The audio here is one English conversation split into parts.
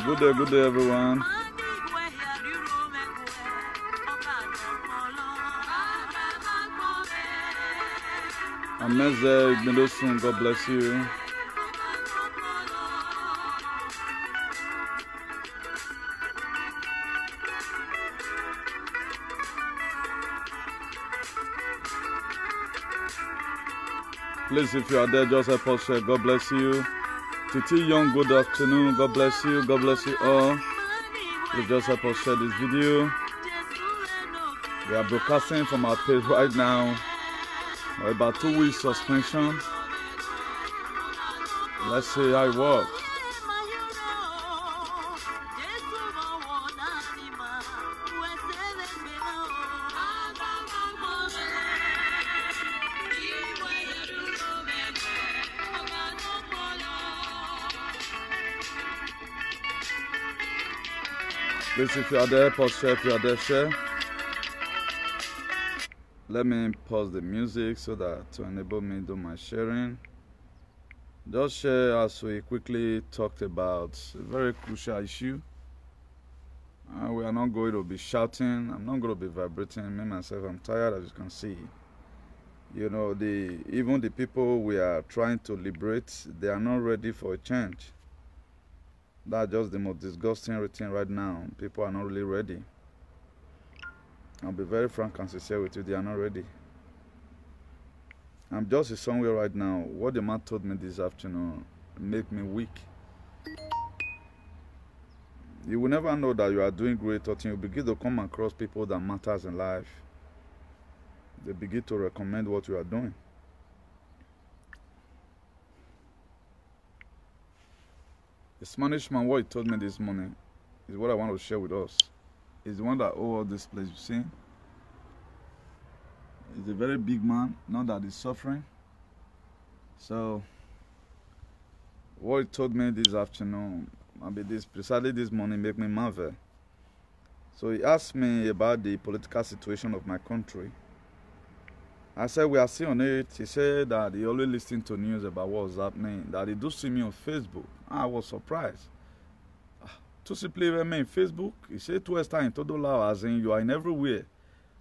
Good day, everyone. Ameze Igbendosun, God bless you. Please, if you are there, just help us share. God bless you. Titi Young, good afternoon. God bless you. God bless you all. Please just help us share this video. We are broadcasting from our page right now. We're about 2 weeks suspension. Let's see how it works. Please, if you are there, pause share. If you are there, share. Let me pause the music so that to enable me to do my sharing. Just share as we quickly talked about a very crucial issue. We are not going to be shouting. I'm not going to be vibrating. Me myself, I'm tired, as you can see. You know, even the people we are trying to liberate, they are not ready for a change. That's just the most disgusting thing right now. People are not really ready. I'll be very frank and sincere with you. They are not ready. I'm just somewhere right now. What the man told me this afternoon make me weak. You will never know that you are doing great until you begin to come across people that matters in life. They begin to recommend what you are doing. The Spanish man, what he told me this morning is what I want to share with us. He's the one that owns all this place, you see. He's a very big man, not that he's suffering. So, what he told me this afternoon, precisely this morning, made me marvel. So he asked me about the political situation of my country. I said, we are still on it. He said that he always listens to news about what's happening, that he do see me on Facebook. I was surprised. To simply me in Facebook, he said to us in todo lao, as in you are in everywhere.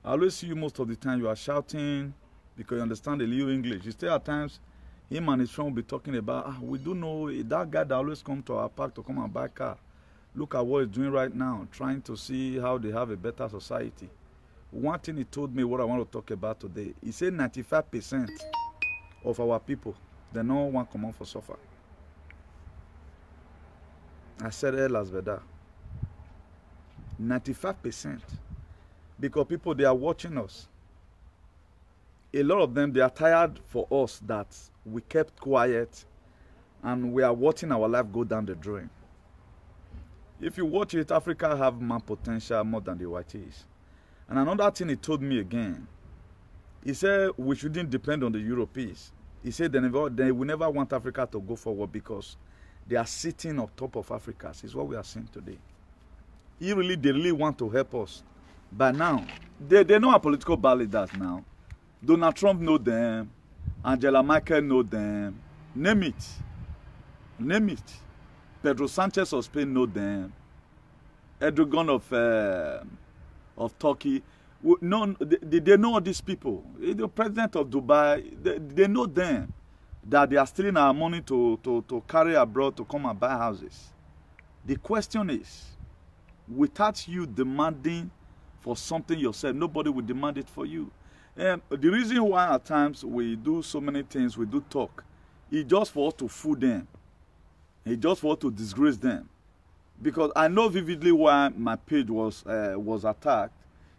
I always see you most of the time, you are shouting because you understand a little English. You still at times, him and his friend will be talking about, we do know that guy that always come to our park to come and buy a car. Look at what he's doing right now, trying to see how they have a better society. One thing he told me what I want to talk about today, he said 95% of our people, they don't want to come out for suffer. I said, Las Veda. 95%. Because people, they are watching us. A lot of them, they are tired for us that we kept quiet and we are watching our life go down the drain. If you watch it, Africa have more potential more than the whiteys. And another thing he told me again, he said we shouldn't depend on the Europeans. He said they will never want Africa to go forward because they are sitting on top of Africa. This is what we are seeing today. They really want to help us. But now, they know our political leaders now. Donald Trump know them. Angela Merkel know them. Name it. Name it. Pedro Sanchez of Spain know them. Erdogan of Turkey. No, they know all these people. The president of Dubai, they know them. That they are stealing our money to carry abroad to come and buy houses. The question is, without you demanding for something yourself, nobody will demand it for you. And the reason why at times we do so many things, we do talk, is just for us to fool them. It's just for us to disgrace them. Because I know vividly why my page was attacked.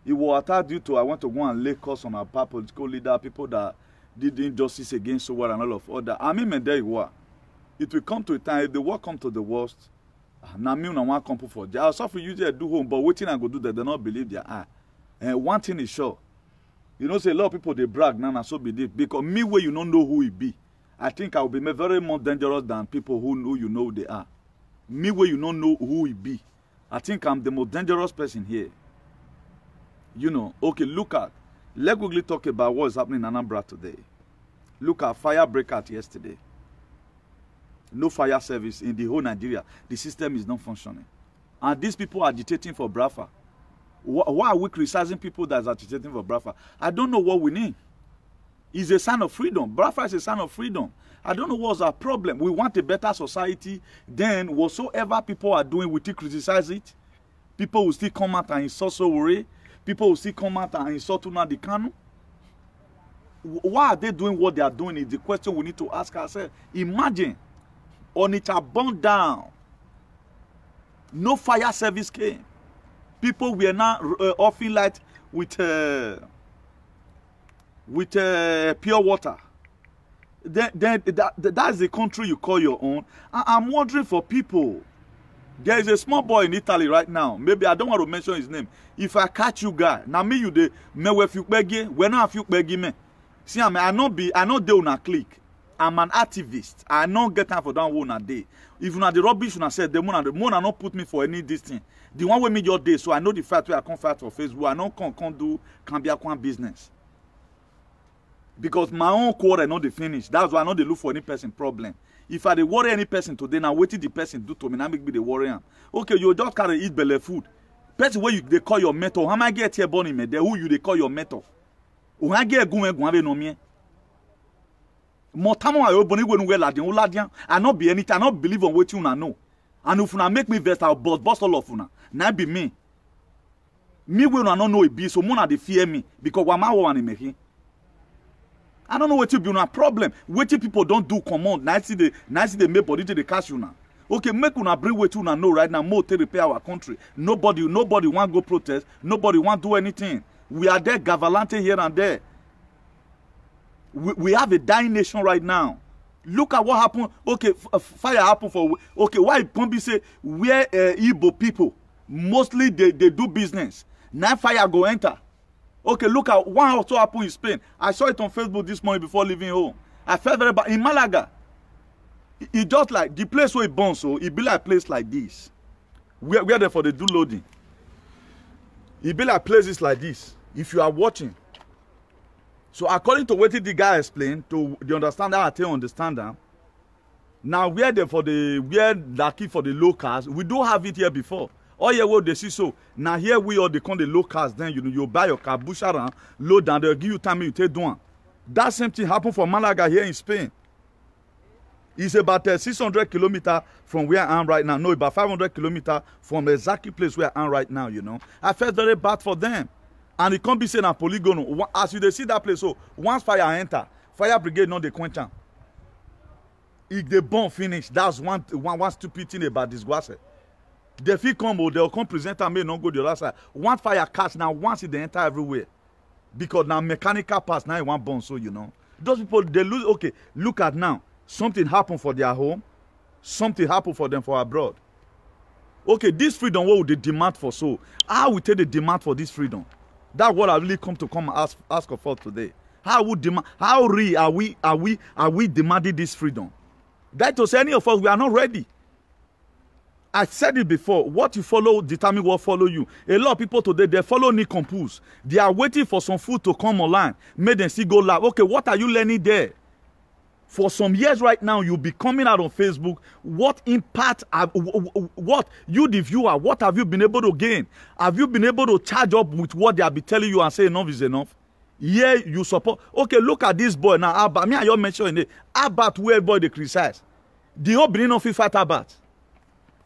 It was attacked due to I want to go and lay curse on our political leader, people that did injustice against so well and all of other. I mean, there you are. It will come to a time, if the war come to the worst, now me and one come for jail. I'll suffer you there do home, but waiting I go do that, they don't believe their eye. And one thing is sure. You know, say a lot of people they brag now and so be this. Because me where you don't know who he be, I think I will be very more dangerous than people who know you know who they are. Me where you don't know who he be, I think I'm the most dangerous person here. You know, okay, look at, let's quickly talk about what is happening in Anambra today. Look at fire breakout yesterday. No fire service in the whole Nigeria. The system is not functioning. And these people are agitating for Biafra. Why are we criticizing people that are agitating for Biafra? I don't know what we need. It's a sign of freedom. Biafra is a sign of freedom. I don't know what's our problem. We want a better society. Then whatsoever people are doing, we still criticize it. People will still come out and insult Sowore. People will still come out and insult Nnamdi Kanu. Why are they doing what they are doing is the question we need to ask ourselves. Imagine, Onitsha burned down. No fire service came. People were now offering light with pure water. That's the country you call your own. I'm wondering for people. There is a small boy in Italy right now. Maybe I don't want to mention his name. If I catch you guy, now me you de me we few begi, we not few begi me. See, I not dey on a click. I'm an activist. I not get time for that one a day. If you na the rubbish you na say the moon not put me for any this thing. The one with me your day, so I know the fact where I can't fight for Facebook. I know can't do business. Because my own quarter not the finish. That's why I know they look for any person problem. If I dey worry any person today, now what did the person do to me? Now make me the worry am. Okay, you just carry eat belly food. Person where you they call your mentor. How am I get here born me? Who you they call your mentor? Who I get go no me. Motamo I open when we la den I not be anything. I not believe on what you know. And if you make me vex, I'll boss all of you. Now be me. Me will not know it be so more they fear me because what my one making. I don't know what you be a problem. What people don't do command. Nice they make body to the cash you now. Okay, make una bring what you know right now. More to repair our country. Nobody want go protest. Nobody want do anything. We are there gavalante here and there. We have a dying nation right now. Look at what happened. Okay, fire happened for. Okay, why can't be say where Igbo people mostly they do business. Now fire go enter. Okay, look at what also happened in Spain. I saw it on Facebook this morning before leaving home. I felt very bad. In Malaga, it just like the place where it burns, so it be like a place like this. We're there for the do loading. It be like places like this. If you are watching. So according to what the guy explained, to the understand how I tell understand that. Now we're there for lucky for the locals. We do have it here before. Oh yeah, well they see so. Now here we all they call the locals. Then you buy your car, bush around, load down, they'll give you time you take one. That same thing happened for Malaga here in Spain. It's about 600 kilometers from where I am right now. No, about 500 kilometers from the exact place where I am right now, you know. I felt very bad for them. And it can't be saying a polygon. As you see that place, so once fire enter, fire brigade not the quench. If the bomb finish, that's one stupid thing about this guase. They feel come, they'll come present and may not go the other side. One fire catch now, once it they enter everywhere. Because now mechanical parts now one bomb, so you know. Those people they lose. Okay, look at now. Something happened for their home, something happened for them for abroad. Okay, this freedom, what would they demand for? So how we take the demand for this freedom? That's what I really come ask of us today. How are we demanding this freedom? That to say any of us we are not ready. I said it before. What you follow determine what follow you. A lot of people today they follow Nick Compose. They are waiting for some food to come online. Make them see go live. Okay, what are you learning there? For some years right now, you'll be coming out on Facebook. What impact, what you the viewer, what have you been able to gain? Have you been able to charge up with what they have been telling you and say enough is enough? Yeah, you support. Okay, look at this boy now. Abba, me and you mentioned it. Abba, where boy they criticize. The whole Benin no fit fight Abba.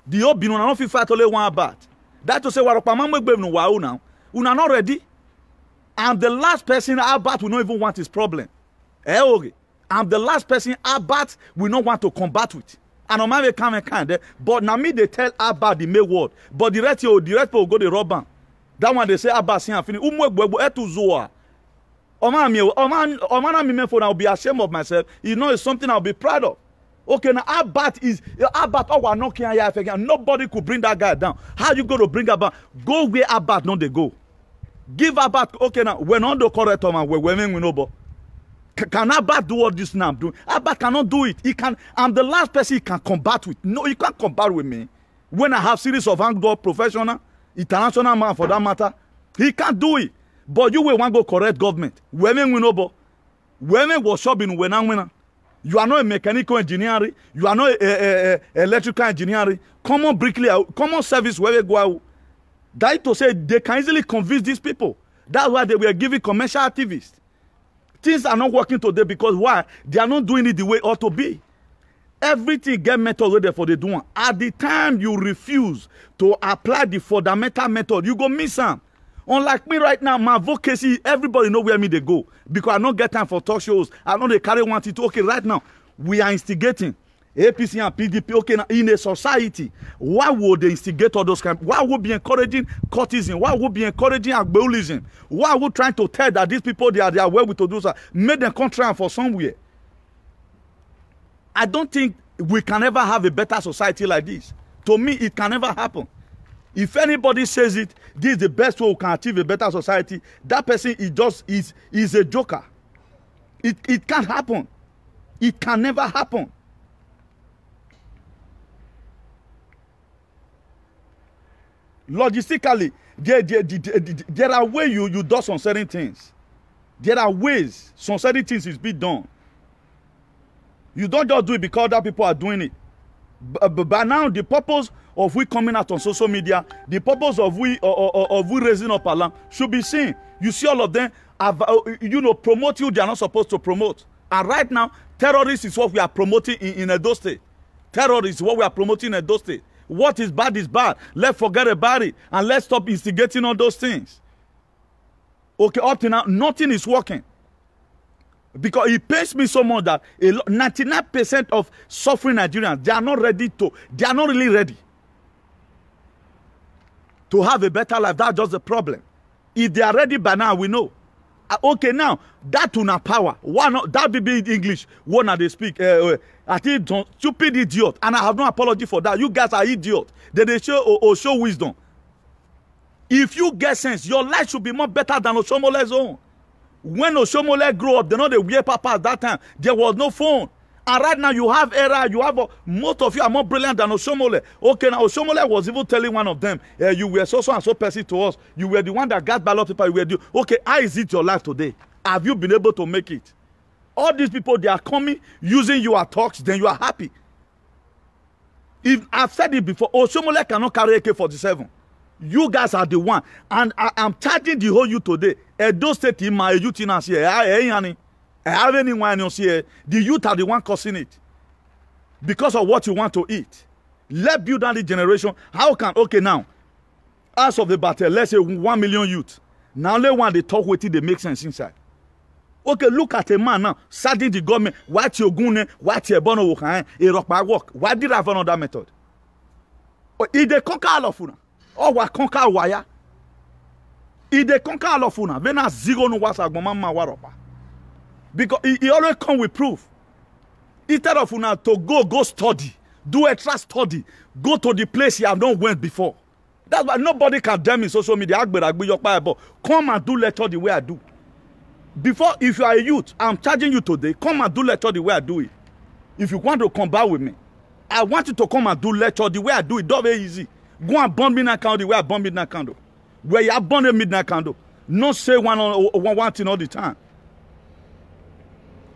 The whole Benin no fit fight only one Abba. That to say, now. Una not ready. I'm the last person Abba will not even want his problem. Okay. I'm the last person Abbat will not want to combat with. And on my way come and kind. But now me they tell Abbat the main word. But the rest people go the rubber. That one they say Abbat see and finish. Etu zoa. Omana me for I'll be ashamed of myself. You know it's something I'll be proud of. Okay, now Abbat oh no can nobody could bring that guy down. How you go to bring Abbat? Go where Abbat no they go. Give Abbat okay now when on the correct man we know. Can Abba do what this now I'm doing? Abba cannot do it. He can. I'm the last person he can combat with. No, you can't combat with me. When I have series of outdoor professional, international man for that matter, he can't do it. But you will want to go correct government. Women we know, but women was shopping when I'm winner. You are not a mechanical engineer. You are not a electrical engineer. Common bricklayer, common service where they go out. That to say they can easily convince these people. That's why they were giving commercial activists. Things are not working today because why? They are not doing it the way it ought to be. Everything get method ready for the doing. At the time you refuse to apply the fundamental method, you go miss them. Unlike me right now, my advocacy, everybody know where me they go. Because I don't get time for talk shows. I know they carry one to okay, right now, we are instigating APC and PDP, okay, now, in a society. Why would they instigate all those kind? Why would be encouraging courtesan? Why would be encouraging agbelism? Why would trying to tell that these people they are well with to do so? Make them contract for somewhere. I don't think we can ever have a better society like this. To me, it can never happen. If anybody says it, this is the best way we can achieve a better society, that person is a joker. It can't happen. It can never happen. Logistically, there are ways you do some certain things. There are ways some certain things is being done. You don't just do it because other people are doing it. But by now, the purpose of we coming out on social media, the purpose of we raising up alarm should be seen. You see all of them have, promote you they are not supposed to promote. And right now, terrorists is what we are promoting in Edo State. Terrorists is what we are promoting in Edo State. What is bad is bad. Let's forget about it and let's stop instigating all those things. Okay, up to now, nothing is working. Because it pains me so much that 99% of suffering Nigerians, they are not really ready to have a better life. That's just the problem. If they are ready by now, we know. Okay, now, that to not power. Why not? That be in English. What now they speak? I think stupid idiot. And I have no apology for that. You guys are idiots. They show wisdom. If you get sense, your life should be more better than Oshomole's own. When Oshomole grew up, they know the weird papa at that time. There was no phone. And right now you have era, most of you are more brilliant than Oshomole. Okay, now Oshomole was even telling one of them, you were so and so person to us. You were the one that got ballot paper. You were the, okay, how is it your life today? Have you been able to make it? All these people, they are coming, using your talks, then you are happy. If I've said it before, Oshomole cannot carry AK-47. You guys are the one. And I'm charging the whole youth today. Edo State in my youth in us here. I have anyone else here. The youth are the one causing it. Because of what you want to eat. Let's build down the generation. How can, okay now, as of the battle, let's say 1 million youth. Now let one they talk with it, they make sense inside. Okay, look at a man now, starting the government, what you're going, what you're born to work. Why did I have another method? If they conquer all of you, or what conquer wire? If they conquer all of you, then zero no was a mama waropa. Because he always come with proof. Instead of una to go study, do extra study, go to the place you have not went before. That's why nobody can tell me social media. Come and do lecture the way I do. Before, if you are a youth, I'm charging you today. Come and do lecture the way I do it. If you want to combat with me, I want you to come and do lecture the way I do it. Don't very easy. Go and burn midnight candle the way I burn midnight candle. Where you have burned a midnight candle. Not say one thing all the time.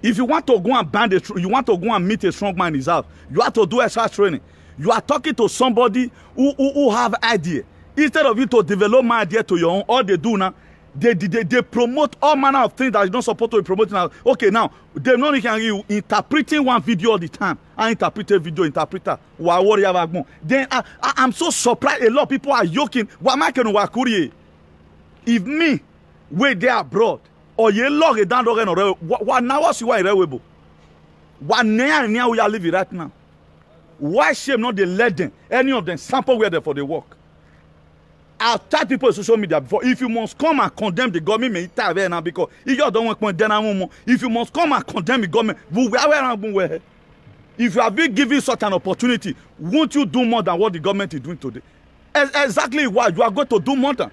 If you want to go and you want to go and meet a strong man in his house, you have to do extra training. You are talking to somebody who have idea. Instead of you to develop my idea to your own, all they do now, they promote all manner of things that you're not supposed to be promoting. Okay, now, they're not you interpreting one video all the time. I interpret a video, interpreter. Then I'm so surprised a lot of people are yoking. If me, where they abroad, or ye log it down what now was you are irrevocable? What now we are living right now? Why shame not they let them, any of them sample where they for the work? I've told people on social media before, if you must come and condemn the government, because if you don't want to if you must come and condemn the government, if you have been given such an opportunity, won't you do more than what the government is doing today? Exactly why you are going to do more than.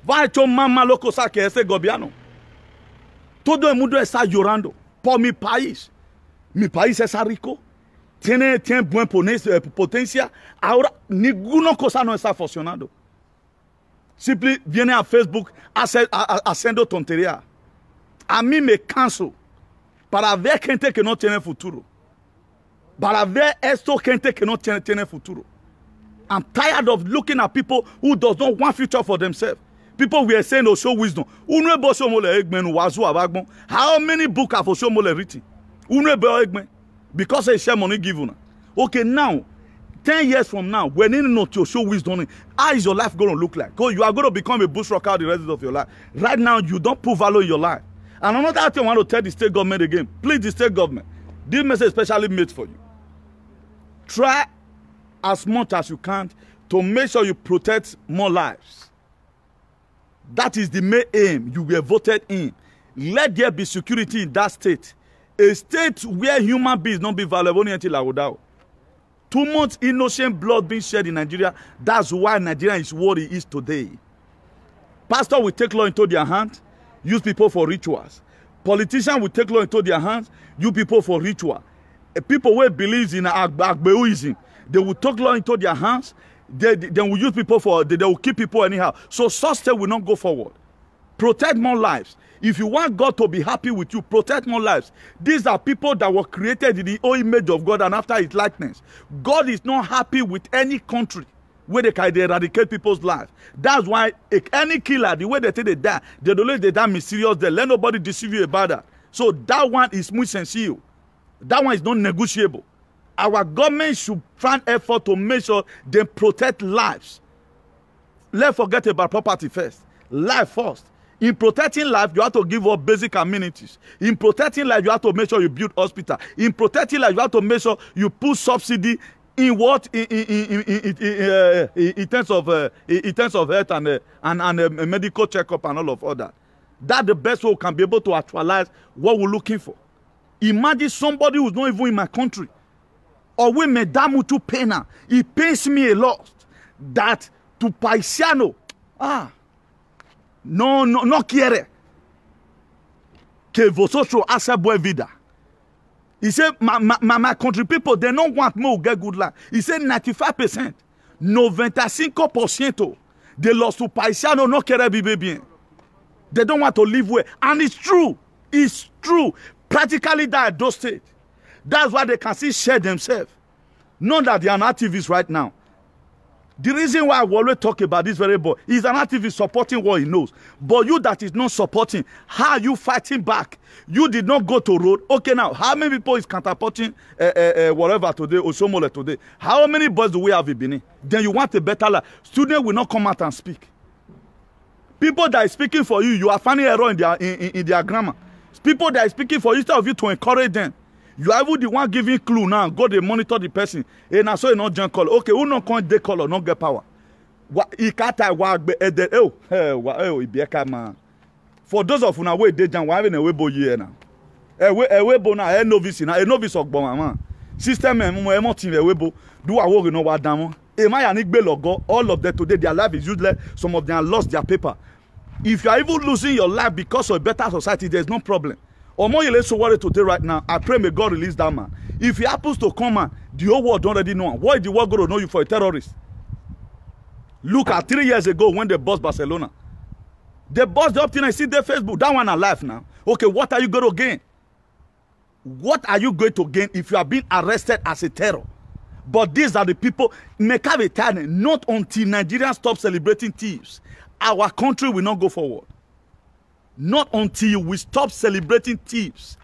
Vai cho mama loco sa que ese gobierno. Todo el mundo está llorando por mi país. Mi país es rico. Tiene buena potencia. Ahora, ninguna cosa no está funcionando. Simplemente viene a Facebook haciendo tontería. A mí me canso para ver gente que no tiene futuro. Para ver esto gente que no tiene futuro. I'm tired of looking at people who does not want future for themselves. People were saying Osho wisdom. How many books have Oshomole written? Because they share money given. Okay, now, 10 years from now, when you know to show wisdom, how is your life going to look like? Because you are going to become a bushrocker the rest of your life. Right now, you don't put value in your life. And another thing I want to tell the state government again. Please, the state government, this message is specially made for you. Try as much as you can to make sure you protect more lives. That is the main aim you were voted in. Let there be security in that state. A state where human beings don't be valuable until I would out. Too much innocent blood being shed in Nigeria. That's why Nigeria is what it is today. Pastor will take law into their hands, use people for rituals. Politicians will take law into their hands, use people for ritual. People who believe in Agbeism, they will take law into their hands. They will use people for, they will keep people anyhow. So such state will not go forward. Protect more lives. If you want God to be happy with you, protect more lives. These are people that were created in the own image of God and after his likeness. God is not happy with any country where they can eradicate people's lives. That's why any killer, the way they say they die, they don't let they die mysterious. They let nobody deceive you about that. So that one is muy sencillo. That one is not negotiable. Our government should find effort to make sure they protect lives. Let's forget about property first. Life first. In protecting life, you have to give up basic amenities. In protecting life, you have to make sure you build hospital. In protecting life, you have to make sure you put subsidy in what in terms of health and medical checkup and all of that. That's the best way we can be able to actualize what we're looking for. Imagine somebody who's not even in my country. Or we me damu to pena. It pains me a lot that to paisiano, no quiere que vosotros hace buena vida. He said, my country people, they don't want me to get good life. He said 95%, 95% de los paisianos no quiere vivir bien. They don't want to live well. And it's true. It's true. Practically that those states. That's why they can still share themselves. Not that they are an activist right now. The reason why I always talk about this very boy is an activist supporting what he knows. But you that is not supporting, how are you fighting back? You did not go to road. Okay, now, how many people is catapulting whatever today, Oshomole today? How many boys do we have in Benin? Then you want a better life. Students will not come out and speak. People that are speaking for you, you are finding error in their grammar. People that are speaking for you, instead of you to encourage them, you are even the one giving clue now. Go they monitor the person. And I saw you not join color. Okay, who not come de color, not get power. For those of you way they we having a webo year now. A webo now, a novice now, a novice of Bomama. System emotive a webo. Do I work no what damn? All of them today, their life is useless. Some of them have lost their paper. If you are even losing your life because of a better society, there's no problem. Or more you less so worried today right now, I pray may God release that man. If he happens to come man, the whole world don't already know him. Why is the world going to know you for a terrorist? Look at 3 years ago when they bossed Barcelona. They bossed the up till I see their Facebook. That one alive now. Okay, what are you going to gain? What are you going to gain if you are being arrested as a terror? But these are the people, make have a time, not until Nigerians stop celebrating thieves. Our country will not go forward. Not until we stop celebrating thieves,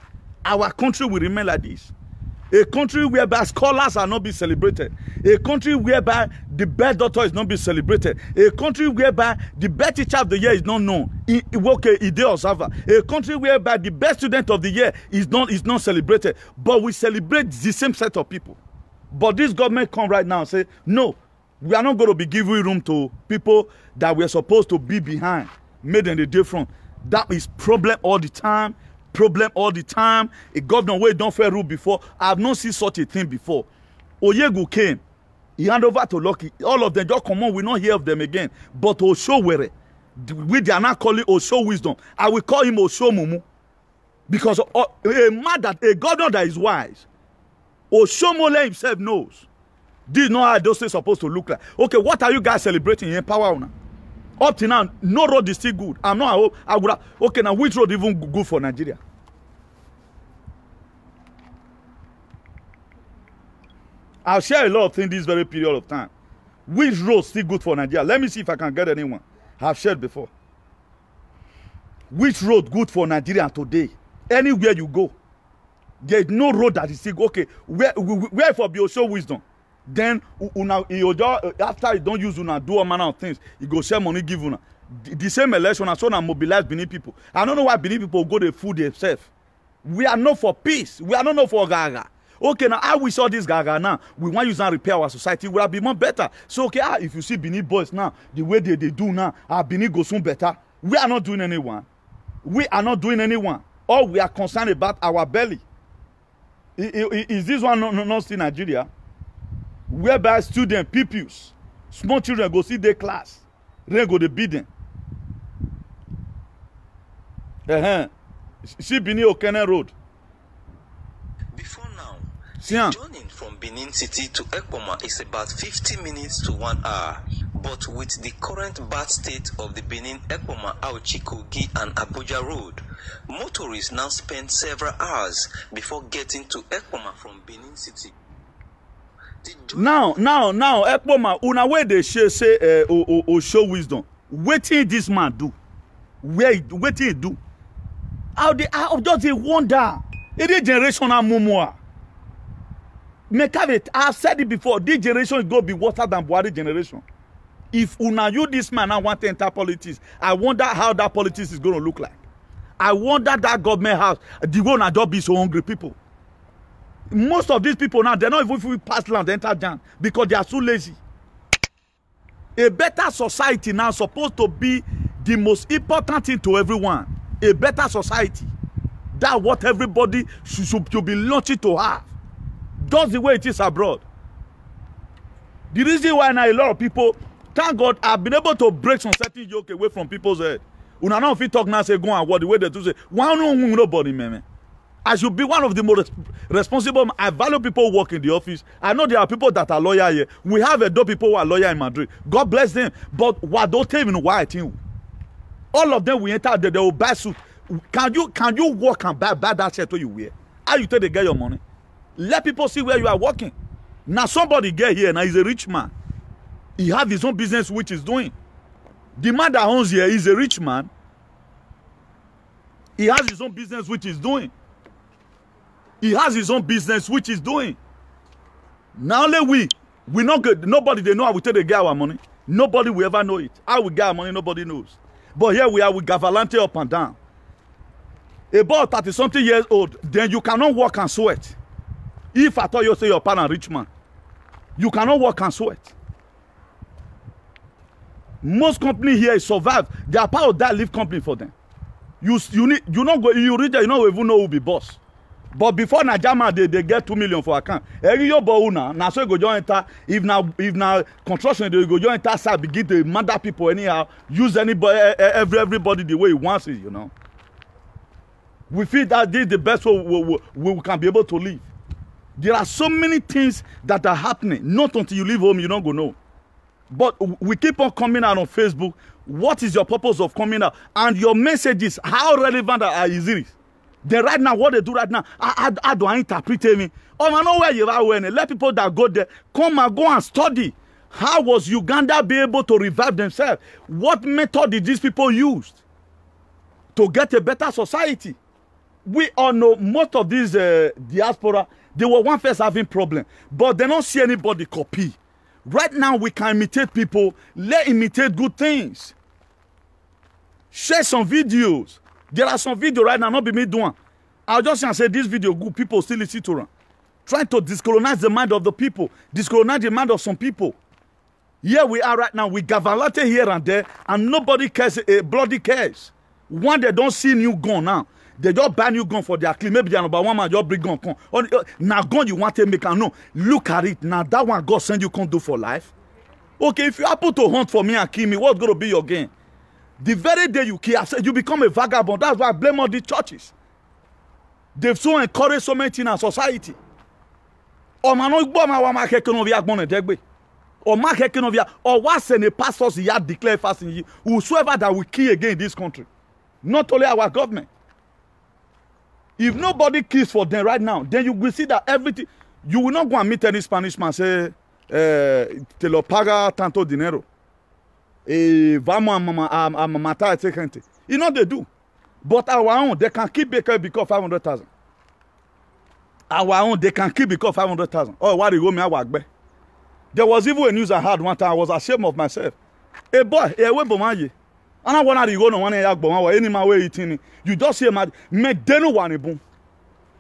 our country will remain like this. A country whereby scholars are not being celebrated. A country whereby the best doctor is not being celebrated. A country whereby the best teacher of the year is not known. A country whereby the best student of the year is not celebrated. But we celebrate the same set of people. But this government come right now and say, no, we are not going to be giving room to people that we are supposed to be behind, made in the different. That is problem all the time. Problem all the time. A governor where don't fair rule before. I have not seen such a thing before. Oyegu came. He handed over to Lucky. All of them just come on. We not hear of them again. But Oshowere, we are not calling Osho wisdom. I will call him Osho Mumu. Because a governor that is wise. Oshomole himself knows. This is not how those things supposed to look like. Okay, what are you guys celebrating in power now? Up to now, no road is still good. I'm not, I would have, okay, now which road even good for Nigeria? I'll share a lot of things this very period of time. Which road still good for Nigeria? Let me see if I can get anyone. I've shared before. Which road good for Nigeria today? Anywhere you go, there's no road that is still okay. Where for be show wisdom? Then after you don't use una do all manner of things, you go share money give una. The same election and so on mobilize Benin people. I don't know why Benin people go to food themselves. We are not for peace. We are not for gaga. Okay, now how we saw this gaga now, we want to use and repair our society. Will be more better. So okay, if you see Benin boys now, the way they do now, our Benin go soon better. We are not doing anyone. We are not doing anyone. All we are concerned about our belly. Is this one not still Nigeria? Whereby students, pupils, small children go see their class. They go to beat them. See Benin Okene Road. Before now, the journey from Benin City to Ekpoma is about 50 minutes to 1 hour. But with the current bad state of the Benin, Ekpoma, Auchi, Kogi and Abuja road, motorists now spend several hours before getting to Ekpoma from Benin City. Now, Ekpoma, una way they say show wisdom. Wetin this man do? Wetin he do? How does he wonder? It is generational memoir. I've said it before. This generation is going to be worse than Buhari generation. If una you this man now want to enter politics, I wonder how that politics is going to look like. I wonder that government house, the one that just be so hungry people. Most of these people now, they're not even if we pass land, enter jam because they are so lazy. A better society now is supposed to be the most important thing to everyone. A better society. That's what everybody should be launching to have. That's the way it is abroad. The reason why now a lot of people, thank God, I've been able to break some certain joke away from people's head. Una know if you talk now, say go and what the way they do say, why no nobody, man. I should be one of the most responsible. I value people who work in the office. I know there are people that are lawyer here. We have a dope people who are lawyer in Madrid. God bless them. But what don't tell me why I think. All of them we enter they will buy suit. Can you work and buy that shirt you wear? How you tell they get your money? Let people see where you are working. Now somebody get here now he's a rich man. He have his own business which he's doing. The man that owns here is a rich man. He has his own business which he's doing. He has his own business which he's doing. Now only we not good. Nobody they know how we take the get our money. Nobody will ever know it. How we get our money, nobody knows. But here we are with Gavalante up and down. About 30-something years old, then you cannot work and sweat. If I thought you say you're a rich man, you cannot work and sweat. Most company here survive. They are part of that live company for them. You not go you reach there, you don't even know who will be boss. But before Najama they get 2 million for account. Every year now so you go join enter. If now construction they go join enter side begin to murder people anyhow. Use anybody everybody the way he wants it, you know. We feel that this is the best way we can be able to live. There are so many things that are happening. Not until you leave home, you don't go know. But we keep on coming out on Facebook. What is your purpose of coming out? And your messages, how relevant is it? Then right now, what they do right now, how do I interpret me? Oh, I know where you are when let people that go there come and go and study. How was Uganda be able to revive themselves? What method did these people use to get a better society? We all know most of these diaspora, they were one first having problem, but they don't see anybody copy. Right now, we can imitate people. Let imitate good things. Share some videos. There are some videos right now, not be me doing. I'll just say this video good. People still listen to them. Trying to discolonize the mind of the people. Discolonize the mind of some people. Here we are right now. We gavalate here and there, and nobody cares. Bloody cares. One, they don't see new gun now. They just buy new gun for their clean. Maybe the number one man just bring gun. Now gun you want to make and no. Look at it. Now that one God send you can't do for life. Okay, if you happen to hunt for me and kill me, what's going to be your gain? The very day you kill, I said you become a vagabond. That's why I blame all these churches. They've so encouraged so many in our society. Or man, or what's in the pastors he had declared fasting, whosoever that will kill again in this country. Not only our government. If nobody kills for them right now, then you will see that everything. You will not go and meet any Spanish man say, te lo paga tanto dinero. Vamos a matar, etc. You know they do. But our own, they can keep Baker because 500,000. Our own, they can keep because 500,000. Oh, what you go me a There was even a news I had one time. I was ashamed of myself. Hey boy, hey we bomaye. And I want to go no one yak boma any man way eating. You just say mad me deno one boom.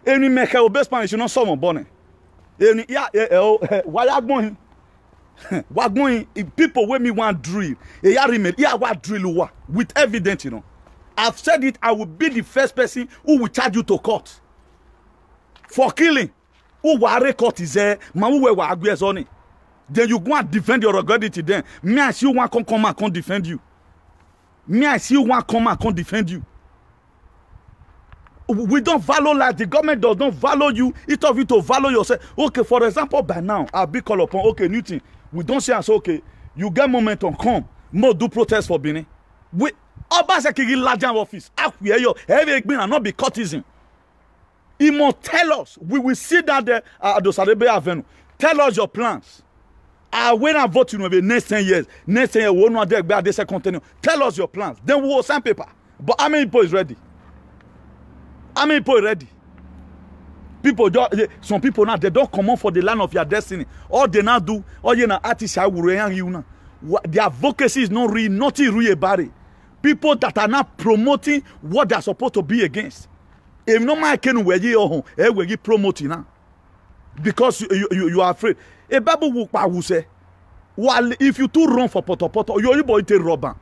Any make a best Spanish you know someone born. Any why yak going? What going? People when me want drill. What drill with evidence, you know. I've said it, I will be the first person who will charge you to court. For killing. Who were court is there, man who were agrees on it. Then you go and defend your authority then. Me I see one come and can't defend you. Me I see one come and can't defend you. We don't value like the government does not value you. It's of you to value yourself. Okay, for example, by now, I'll be called upon, okay, new thing. We don't say, okay, you get momentum, come. More do protest for Benin. We, Obaseki larger office. After you, everything and not be courtesan. He must tell us. We will sit down there at the Sadebe Avenue. Tell us your plans. When I vote, you know, the next 10 years, we will not there this continue. Tell us your plans. Then we will sign paper. But how many people is ready? How many people is ready? People, some people now, they don't come on for the land of your destiny. All they now do, all you know, artists are their advocacy is not real, nothing real about it. People that are not promoting what they are supposed to be against. If no man can wear you, we promoting now. Because you are afraid. A Bible will say, well, if you too run for poto, you're able to rob them.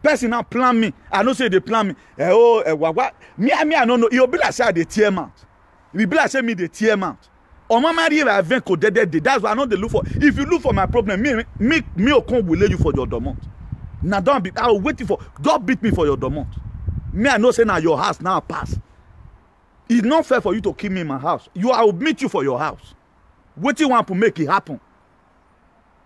Person now plan me. I don't say they plan me. Me, I don't know. You'll be like say they tear mount. You be like say me they tear mount. Or my marry I event code dead. That's why I know they look for. If you look for my problem, me will come will lay you for your domont. Now don't beat. I will wait for. Don't beat me for your domont. Me I know say now your house now pass. It's not fair for you to kill me in my house. I will meet you for your house. What you want to make it happen?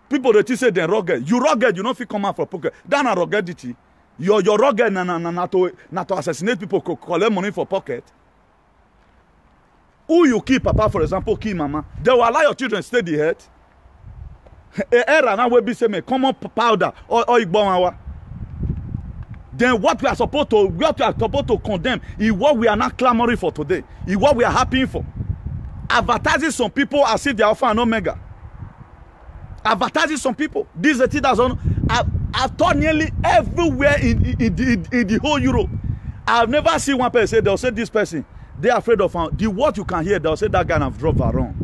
People that you say they're rugged. You rugged, you don't feel come out for pocket. That's not ruggedity. You're rugged not to assassinate people, collect money for pocket. Who you kill, Papa, for example, kill Mama. They will allow your children stay the head. Era now will be saying common powder or igbomawa. Then what we are supposed to condemn is what we are not clamoring for today. Is what we are happy for. Advertising some people as if they are Alpha and Omega. Advertising some people. This is the thing that's on. I've taught nearly everywhere in the whole Europe. I've never seen one person say, they'll say this person, they're afraid of the word you can hear, they'll say that guy have dropped Baron.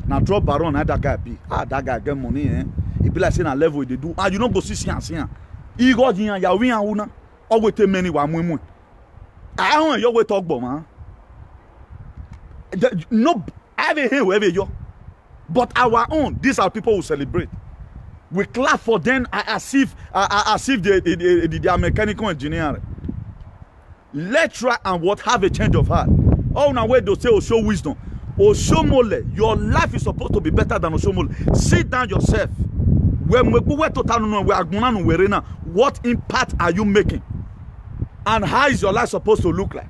Now drop Baron, how that guy be? That guy get money, eh? He be like saying a level they do. You don't go see sian. He got ya win and una. Or we take many one women. I don't know your talk about man. No, I haven't heard wherever you. But our own, these are people who celebrate. We clap for them as if they are mechanical engineering. Let's try and have a change of heart. Oh, now where they say, oh, show wisdom. Oh, show mole. Your life is supposed to be better than Oshomole. Sit down yourself. What impact are you making? And how is your life supposed to look like?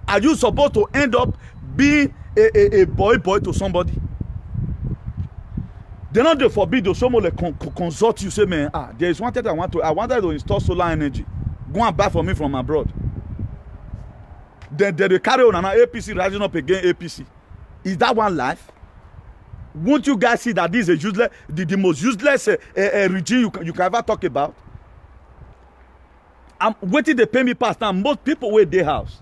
Are you supposed to end up being a boy to somebody? They not they forbid the Oshomole consult you. Say, man, there is one thing I wanted to install solar energy. Go and buy for me from abroad. Then they carry on an APC rising up again. APC. Is that one life? Won't you guys see that this is a useless, the most useless regime you can ever talk about? I'm waiting to pay me past now. Most people wait their house.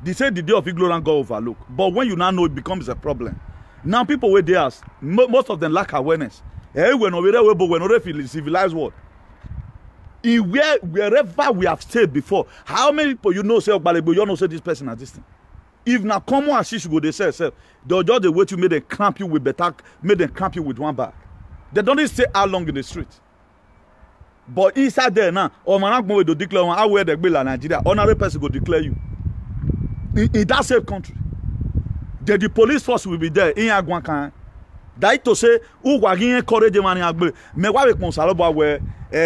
They say the day of ignorance go overlook. But when you now know it becomes a problem. Now people wait their house. Most of them lack awareness. We're not in civilized world. Wherever we have stayed before, how many people you know say Ogbalebo, you know say this person has this thing? If now common as she go, they say self, they'll just the way to make them cramp you with better, make them cramp you with one bag. They don't even stay how long in the street. But inside there now, or man go to declare one, how where they bill in Nigeria, another person go declare you. In that same country, the police force will be there in Agwankan. That to say, who wagin encourage man in Agbe, me why we consalo where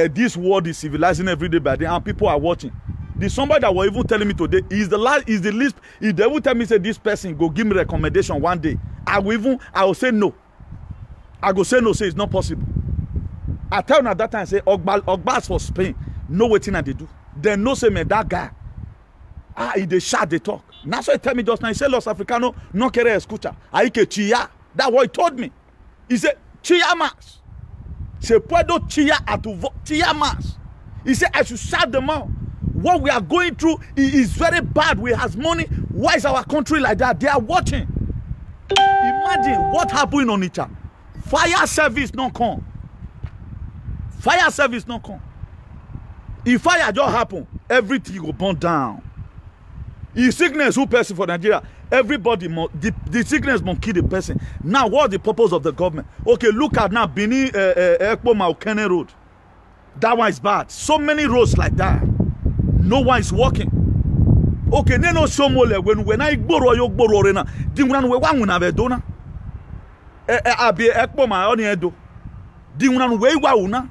this world is civilizing every day by day and people are watching. The somebody that was even telling me today is the least. If they will tell me say this person go give me recommendation one day, I will say no. I go say no, say it's not possible. I tell you at that time, say Ogbas for Spain, know what thing they do. They know say me that guy. He they shout, they talk. Now so he tell me just now, he said Los Africanos no quiere escuchar. Aike chilla. That's what he told me. He said, chilla más. Se puedo chilla a tu voz. Chilla más. He said, I should shout them out. What we are going through is very bad. We have money. Why is our country like that? They are watching. Imagine what happened on it. Fire service not come. Fire service not come. If fire just happen, everything will burn down. If sickness who person for Nigeria, everybody the sickness must kill the person. Now, what's the purpose of the government? Okay, look at now Benin Ekpoma Okene Road. That one is bad. So many roads like that. No one is walking. Okay, no show more when I borrow your borrow rena. Dimran we one have dona. Abi Ekpoma on edo. Dimran we wa una.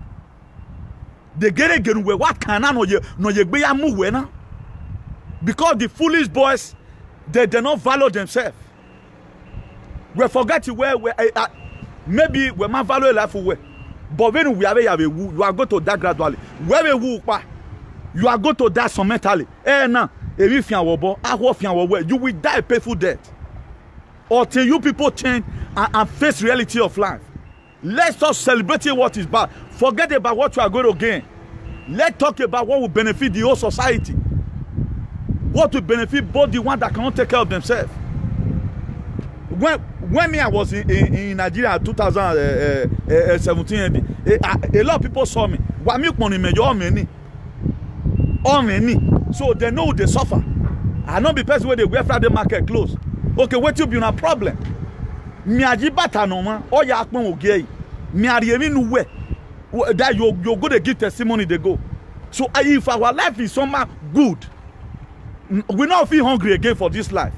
The get again we what can no ye be ya move na. Because the foolish boys, they do not value themselves. We forget where maybe we might value life away. But when we have you are going to die gradually. Where we you are going to die sometimes. Now, if you will die a painful death. Until you people change and face reality of life. Let's not celebrate what is bad. Forget about what you are going to gain. Let's talk about what will benefit the whole society. What will benefit both the ones that cannot take care of themselves. When me I was in Nigeria in 2017, a lot of people saw me. So they know they suffer. I know the person where they wear Friday market clothes. Okay, what you be a problem? Me ajibata no man. Oh ya akpon oge. Me ariemi nu we. That you go to give testimony they go. So if our life is somehow good, we not feel hungry again for this life.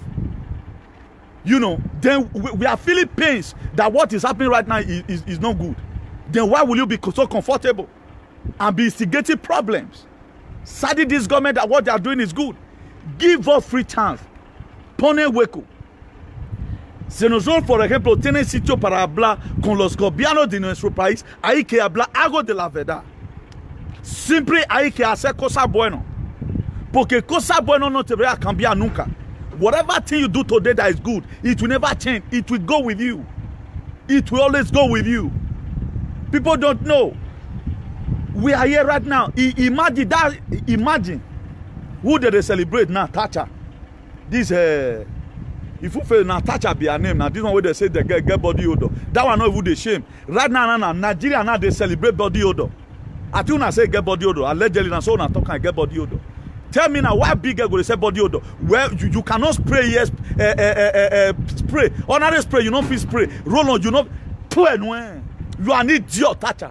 You know, then we are feeling pains that what is happening right now is not good. Then why will you be so comfortable and be instigating problems? Sadly, this government that what they are doing is good. Give us free chance. Pone hueco. Si nosotros, por ejemplo, tienen sitio para hablar con los gobiernos de nuestro país, hay que hablar algo de la verdad. Siempre hay que hacer cosas buenas. Porque cosas buenas no te va a cambiar nunca. Whatever thing you do today that is good, it will never change. It will go with you. It will always go with you. People don't know. We are here right now. Imagine that. Imagine who did they celebrate now? Thatcher. This if you feel now Thatcher be her name now. This one where they say they get body odor. That one not even the shame. Right now, Nigeria now they celebrate body odor. I think I say get body odor. Allegedly now so now talking get body odor. Tell me now why big girl go say body odor? Where you cannot spray yes spray. Ordinary spray you don't feel spray. Roll on you not you are an idiot Thatcher.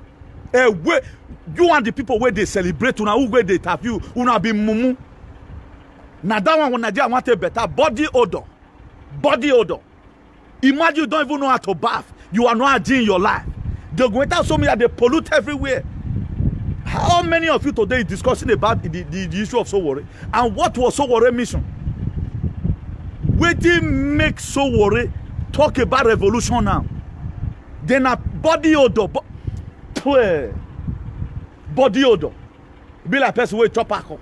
Where you want the people where they celebrate una who where they have you una be mumu. Now that one when Nigeria want a better body odor. Body odor. Imagine you don't even know how to bath. You are not enjoying your life. They go out so many that they pollute everywhere. How many of you today is discussing about the issue of Sowore? And what was Sowore mission? We didn't make Sowore talk about revolution now. Then a body odor. Body odor. Be like person with tobacco.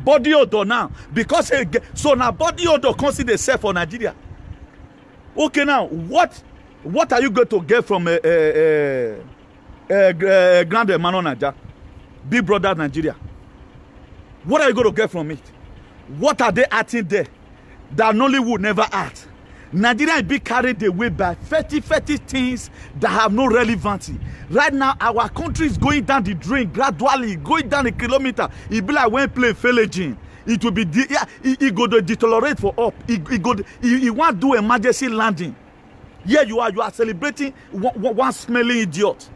Body odor now. Because so now body odor consider itself for Nigeria. Okay, now what are you going to get from Grand Emmanuel Nigeria? Big Brother Nigeria. What are you going to get from it? What are they acting there that Nollywood never act? Nigeria is being carried away by 30 things that have no relevance. Right now, our country is going down the drain gradually, going down a kilometer. It be like when plane fail again. It will be it go to deteriorate for up. It want to do emergency landing. Here you are celebrating one smelling idiot.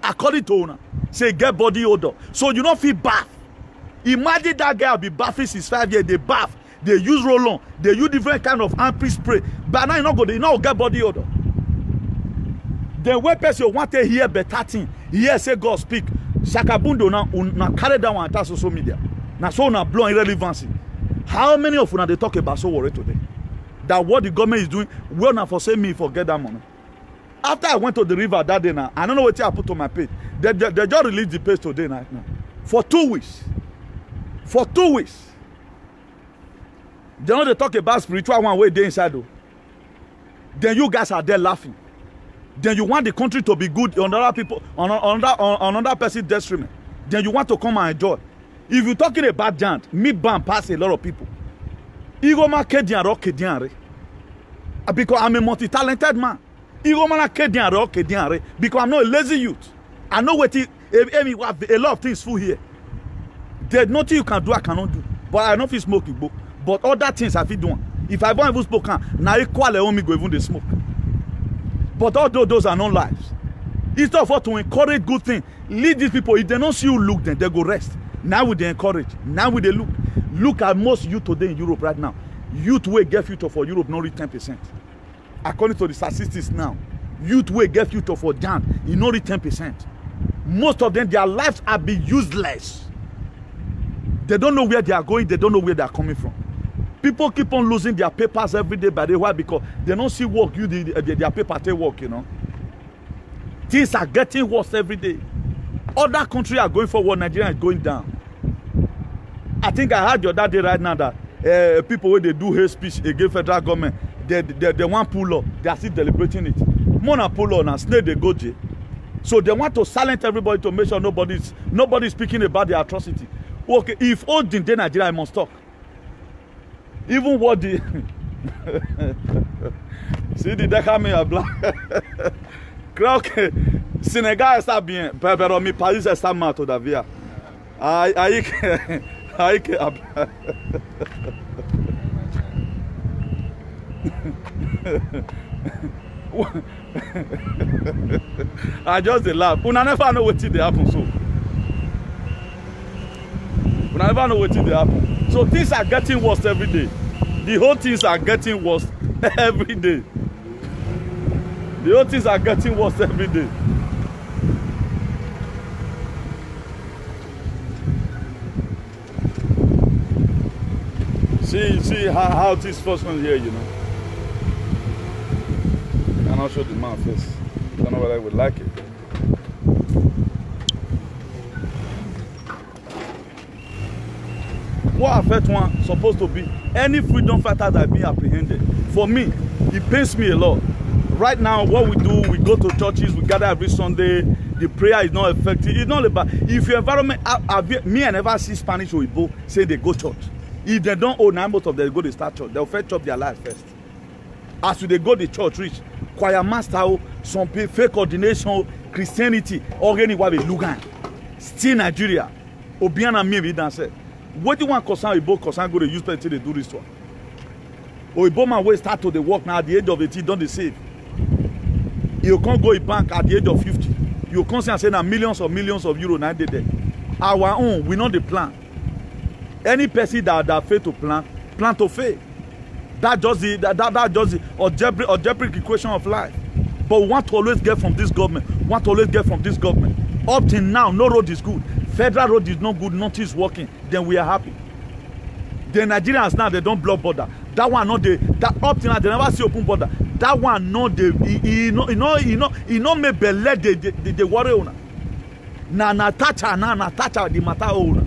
According to owner, say get body odor. So you don't feel bath. Imagine that guy will be bathing since 5 years. They bath, they use roll-on, they use different kind of ampli spray. But now you not get body odor. Then when person want to hear better thing, hear say God speak. Shakabundo now carry that one to social media. Now so now blow irrelevancy. How many of you they talk about so worry today? That what the government is doing, will not forsake me forget that money. After I went to the river that day now, I don't know what I put on my page. They just released the page today now. For 2 weeks. For 2 weeks. They know they talk about spiritual one way they inside though. Then you guys are there laughing. Then you want the country to be good on other people, on another person's detriment. Then you want to come and enjoy. If you're talking about giant, me ban pass a lot of people. Igoma Kedian rock Kedian. Because I'm a multi-talented man. Igoma Kedian rock Kedian. Because I'm not a lazy youth. I know what a lot of things full here. There's nothing you can do, I cannot do. But I know if you smoking book. But other things I feel doing. If I don't even smoke, now equal me go even the smoke. But although those are not lives. Instead of to encourage good things, lead these people. If they don't see you look, then they go rest. Now we they encourage. Now we they look. Look at most youth today in Europe right now. Youth will get future for Europe not reach 10%. According to the statistics now, youth will get future for Jan, it not reach 10%. Most of them, their lives are be useless. They don't know where they are going. They don't know where they are coming from. People keep on losing their papers every day by the way because they don't see work. Their paper take work, you know. Things are getting worse every day. Other countries are going forward. Nigeria is going down. I think I heard the other day right now that people when they do hate speech against federal government, they want pull up. They are still deliberating it. More than pull up and snake they go jail. So they want to silence everybody to make sure nobody's speaking about the atrocity. Okay, if old in Nigeria, I must talk. Even what the see the décamé black. Creo que Senegal está bien, pero mi país está mal todavía. Ahí que I just laugh. Una never know what they happen so. Una never know what they happen. So things are getting worse every day. The whole things are getting worse every day. The whole things are getting worse every day. See how this first one here, you know. And I'll show the man face. I don't know whether I would like it. What affect one supposed to be any freedom fighter that being apprehended. For me, it pains me a lot. Right now, what we do, we go to churches, we gather every Sunday. The prayer is not effective. It's not about if your environment. Me, I never see Spanish or Igbo say they go church. If they don't own, most of them go to start church. They'll first chop their life first. As they go to church, reach choir master, some faith coordination, Christianity, or anywhere we look at. Still Nigeria, Obiana me we dance. What do you want concern Igbo concern go to use people to do this one? Or Igbo man will start to the work now at the age of 18, don't they save? You can't go to bank at the age of 50. You can't say now millions of euros now there. Our own, we know the plan. Any person that fail to plan to fail. That just the algebraic equation of life. But we want to always get from this government. Up till now, no road is good. Federal road is not good, nothing is working. Then we are happy. The Nigerians now, they don't block border. That one not that up till now, they never see open border. That one not he no make belle the worry owner. Na touch the matter owner.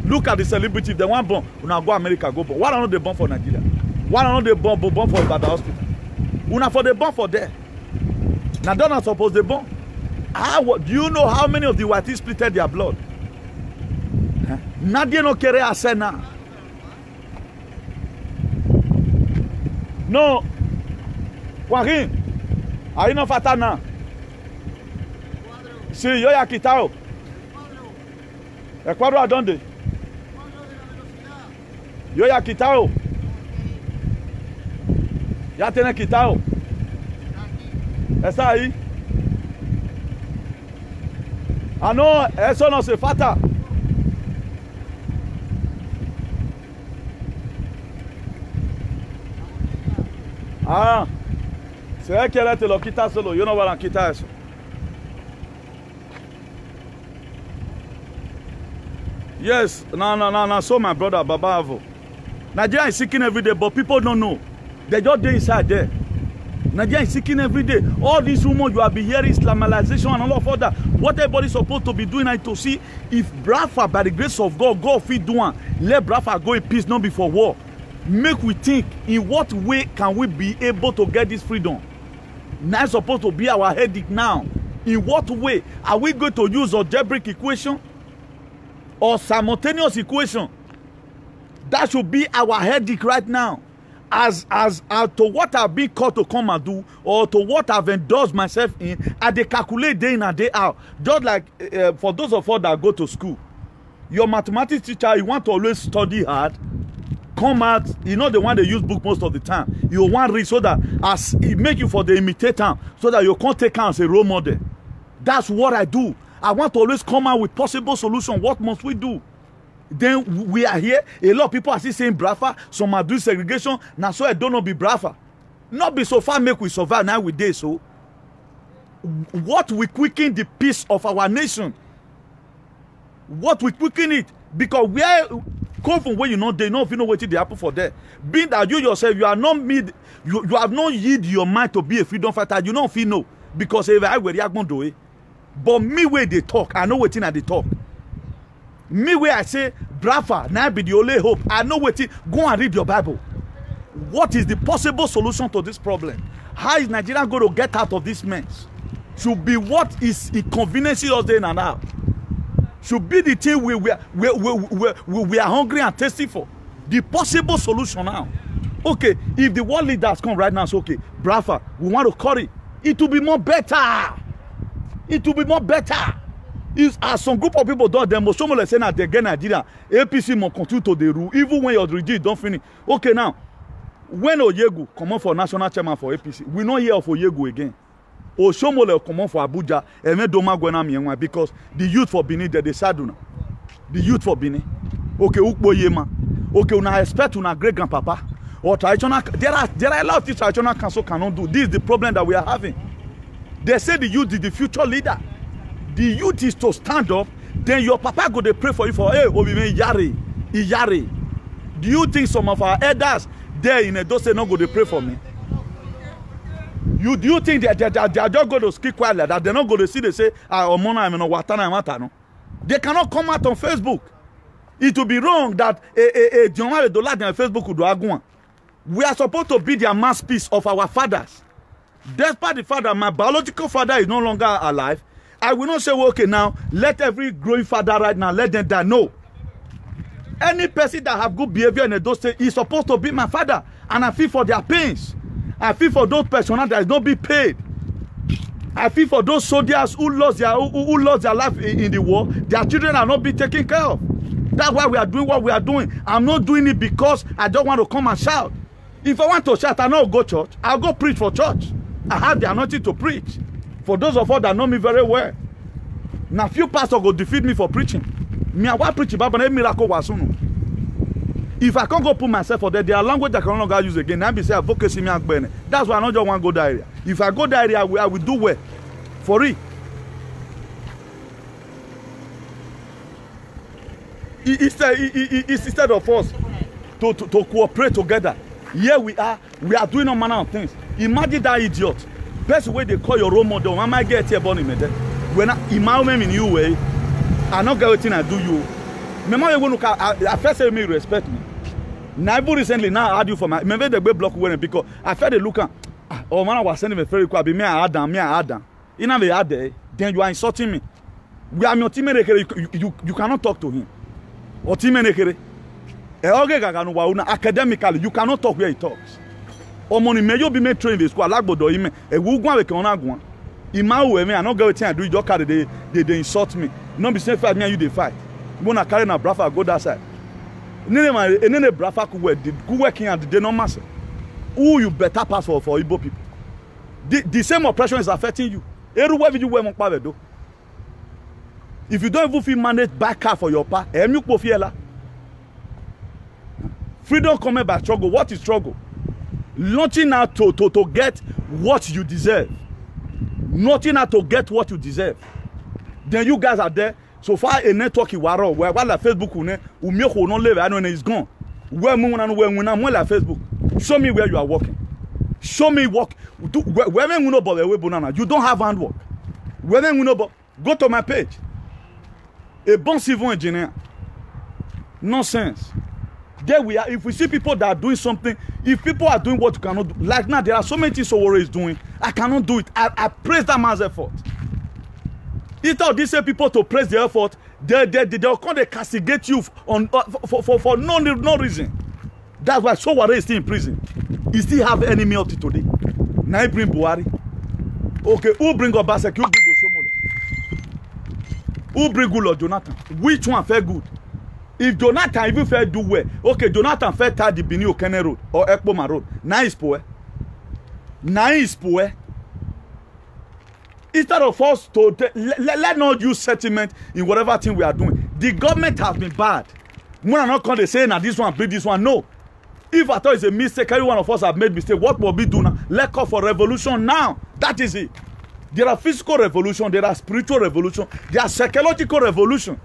Look at the celebrity. They want born. Una go America go born. Why don't they born for Nigeria? Why don't they born for Ibadan hospital? Una for the born for there. Now they're not supposed to born. Do you know how many of the whites splitted their blood? Nadie no quiere hacer nada. No. Joaquín, ahí no falta nada. Sí, yo ya he quitado. ¿El cuadro a dónde? Yo ya he quitado. Ya tiene quitado. Está ahí. Ah, no, eso no se falta. Ah, si él quiere te lo quita solo, yo no voy a quitar eso. Yes, no. So my brother Baba Avo. Nigeria is seeking every day, but people don't know. They just dey inside there. Nigeria is seeking every day. All these rumors you have been hearing, Islamization and all of that. What everybody's supposed to be doing is to see if Biafra, by the grace of God, God feed doing. Let Biafra go in peace, not before war. Make we think, in what way can we be able to get this freedom? Now it's supposed to be our headache now. In what way are we going to use algebraic equation or simultaneous equation? That should be our headache right now. As to what I've been called to come and do, or to what I've endorsed myself in, and they calculate day in and day out. Just like for those of us that go to school, your mathematics teacher, you want to always study hard, come out, you know the one they use book most of the time. You want to read so that as it make you for the imitator, so that you can't take out as a role model. That's what I do. I want to always come out with possible solution. What must we do? Then we are here. A lot of people are still saying Biafra. Some are doing segregation. Now so I don't know be Biafra. Not be so far make we survive now with this. So what we quicken the peace of our nation? What we quicken it? Because we are come from where you know they know if you know what they happen for there. Being that you yourself, you are not made, you have not yield your mind to be a freedom fighter. You don't feel no. Because if I were going to do it. But me where they talk, I know what thing they talk. Me where I say, Biafra, now be the only hope. I know what it. Go and read your Bible. What is the possible solution to this problem? How is Nigeria going to get out of this mess? Should be what is inconveniencing us day in and out. Should be the thing we are hungry and thirsty for. The possible solution now. Okay, if the world leaders come right now, it's okay. Biafra, we want to cut it. It will be more better. It will be more better. If as some group of people don't demonstrate saying that they get Nigeria, APC must continue to the rule, even when your regime don't finish. Okay, now, when Oyegu come on for national chairman for APC, we not hear of Oyegu again. Oshomole come on for Abuja, because the youth for Benin, they decide now. The youth for Benin. Okay, Ukboyema. Okay, una expect una great grandpapa. Or traditional, there are a lot of things traditional council cannot do. This is the problem that we are having. They say the youth is the future leader. The youth is to stand up. Then your papa go to pray for you for, hey, Obime Iyare. Do you think some of our elders there in Edo State not go to pray for me? Do you think they are just going to speak quiet like that? They're not going to see, they say, they cannot come out on Facebook. It will be wrong that a dollar on Facebook would do. We are supposed to be the masterpiece of our fathers. Despite the fact that my biological father is no longer alive, I will not say, well, okay, now, let every growing father right now, let them die. No. Any person that have good behavior in Edo State is supposed to be my father. And I feel for their pains. I feel for those personnel that is not being paid. I feel for those soldiers who lost their life in the war. Their children are not being taken care of. That's why we are doing what we are doing. I'm not doing it because I don't want to come and shout. If I want to shout, I'll not go church. I'll go preach for church. I have the anointing to preach. For those of us that know me very well. Now few pastors go defeat me for preaching. Me I want preach about a miracle wasunu. If I can't go put myself for that, there are language I can no longer use again. I be say advocacy me and burn. That's why I don't just want to go that area. If I go that area, I will do well. For it. Instead of us to cooperate together. Here we are doing all manner of things. Imagine that idiot. Best way they call your role model. I might get here born in me. When I in you way, I not get everything I do you. Remember when I first say me respect me. Now recently now I add you for my remember the way block when because I felt the look oh man I was sending me very quick be me I add down. You know they add there, then you are insulting me. We are your teammate, you cannot talk to him. Or teammate academically, you cannot talk where he talks. Or money may you be made trained in the school, Alagbodo, him, a woman with Konagwan. In my way, I not go to do your car, they insult me. Not be safe, me and you they fight. You want to carry a Biafra, go that side. Nene Biafra could work and they no master. Who you better pass for Igbo people. The same oppression is affecting you. Everywhere you wear do. If you don't even feel managed back car for your pa, freedom coming by struggle. What is struggle? Launching out to get what you deserve. Nothing out to get what you deserve. Then you guys are there So far a network waro where la Facebook ou me ko no live I know is gone. Where mu na where la Facebook. Show me where you are working. Show me work. Where me no bother we bonana. You don't have handwork. Where me no go to my page. A bon civil engineer. Nonsense. There we are. If we see people that are doing something, if people are doing what you cannot do, like now there are so many things Sowore is doing. I cannot do it. I praise that man's effort. Instead of these same people to praise the effort, they'll come to castigate you on for no reason. That's why Sowore is still in prison. He still have enemy up to today. Now he bring Buhari. Okay, who bring Obaseki? Who bring Osomole? Who bring Lord Jonathan? Which one felt good? If Jonathan even felt do well, okay, Jonathan felt tie the Benin Okene Road or Ekpoma Road. Now he's poor. Now he's poor. Instead of us to let not use sentiment in whatever thing we are doing. The government has been bad. We are not going to say now this one, bring this one. No. If I thought it's a mistake, every one of us have made mistake. What will we do now? Let's call for revolution now. That is it. There are physical revolution, there are spiritual revolution, there are psychological revolution.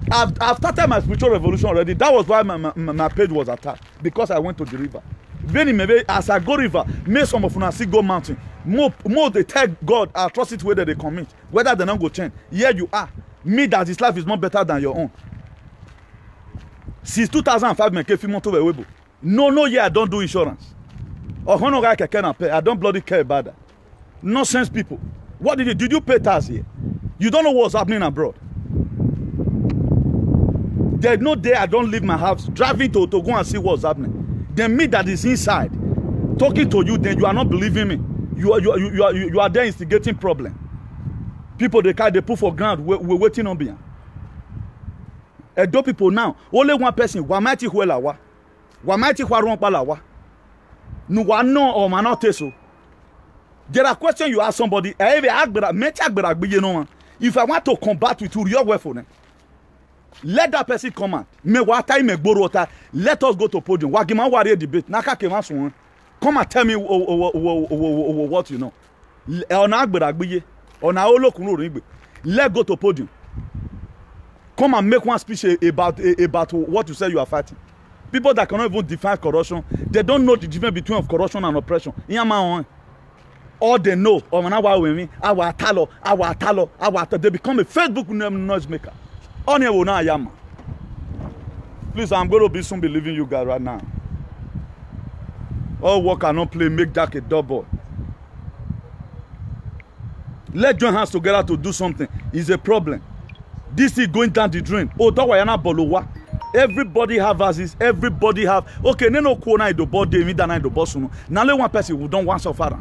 I've started my spiritual revolution already. That was why my page was attacked. Because I went to the river. Maybe as I go river, may some of us go mountain. More they tell God atrocity whether they commit, whether they don't go change. Here you are. Me that this life is not better than your own. Since 2005, no, yeah, I don't do insurance. I don't bloody care about that. Nonsense people. What did you pay tax here? You don't know what's happening abroad. There's no day I don't leave my house driving to go and see what's happening. Then me that is inside talking to you, then you are not believing me. You are there instigating problem. People they put for ground. We're waiting on behind. And those people now, only one person. Wamaiti huelawa, wamaiti huarumpalawa. No one no or not so. There are questions you ask somebody. If I want to combat with you, your weapon. Let that person come out. Let us go to podium. Debate. Come and tell me what you know. Let's go to podium. Come and make one speech about what you say you are fighting. People that cannot even define corruption, they don't know the difference between corruption and oppression. All they know, they become a Facebook noise maker. Please, I'm going to soon be leaving you guys right now. All work cannot play, make Jack a double. Let's join hands together to do something. It's a problem. This is going down the drain. Oh, Bolowa. Everybody have houses. Everybody have. Okay, no corner the body, me than the boss. Now, let one person who don't want so far.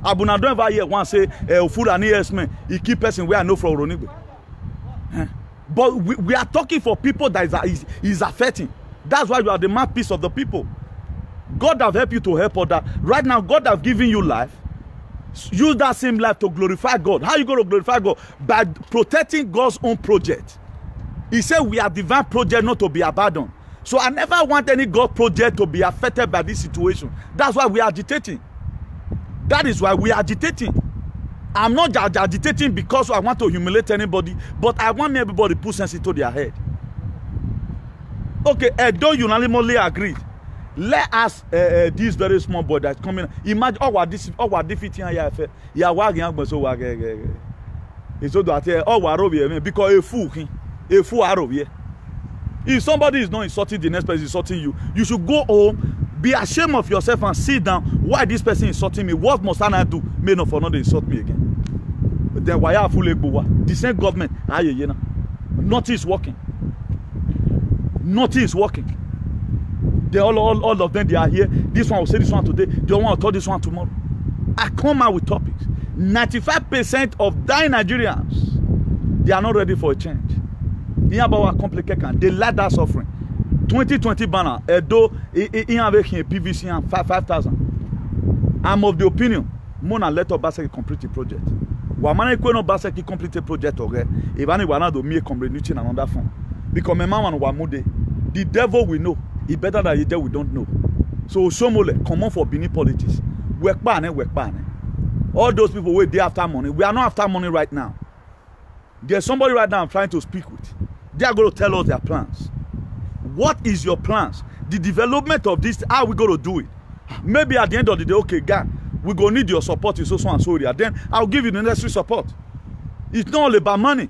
Abuna don't ever hear one say, food and ES he keep person where I know from Ronigwe. But we are talking for people that is affecting. That's why you are the mouthpiece of the people. God have helped you to help others. Right now, God have given you life. Use that same life to glorify God. How are you going to glorify God? By protecting God's own project. He said we are divine project not to be abandoned. So I never want any God project to be affected by this situation. That's why we are agitating. That is why we are agitating. I'm not agitating because I want to humiliate anybody, but I want everybody to put sense into their head. Okay, don't unanimously agree. Let us this very small boy that's coming. Imagine what defeating here. You are wagging so it's so that because a fool out of here. If somebody is not insulting the next person insulting you, you should go home. Be ashamed of yourself and sit down. Why this person insulting me? What must I do? May not for not insult me again. But then why are full the same government? Nothing is working. Nothing is working. They all of them they are here. This one will say this one today. They want to talk this one tomorrow. I come out with topics. 95% of dying Nigerians, they are not ready for a change. They like that suffering. 2020 banner, though in avec a PVC and 5,000. I'm of the opinion, Mona let Obaseki complete the project. Wamana Kweno Obaseki complete the project okay. Even wana do me complete in another form. Because my man wamude, the devil we know, he better than the devil we don't know. So Somole, come on for Benin politics. Work ban. All those people wait there after money. We are not after money right now. There's somebody right now I'm trying to speak with. They are going to tell us their plans. What is your plans? The development of this, how are we going to do it? Maybe at the end of the day, okay, God, we're going to need your support in so and so area. Then I'll give you the necessary support. It's not all about money.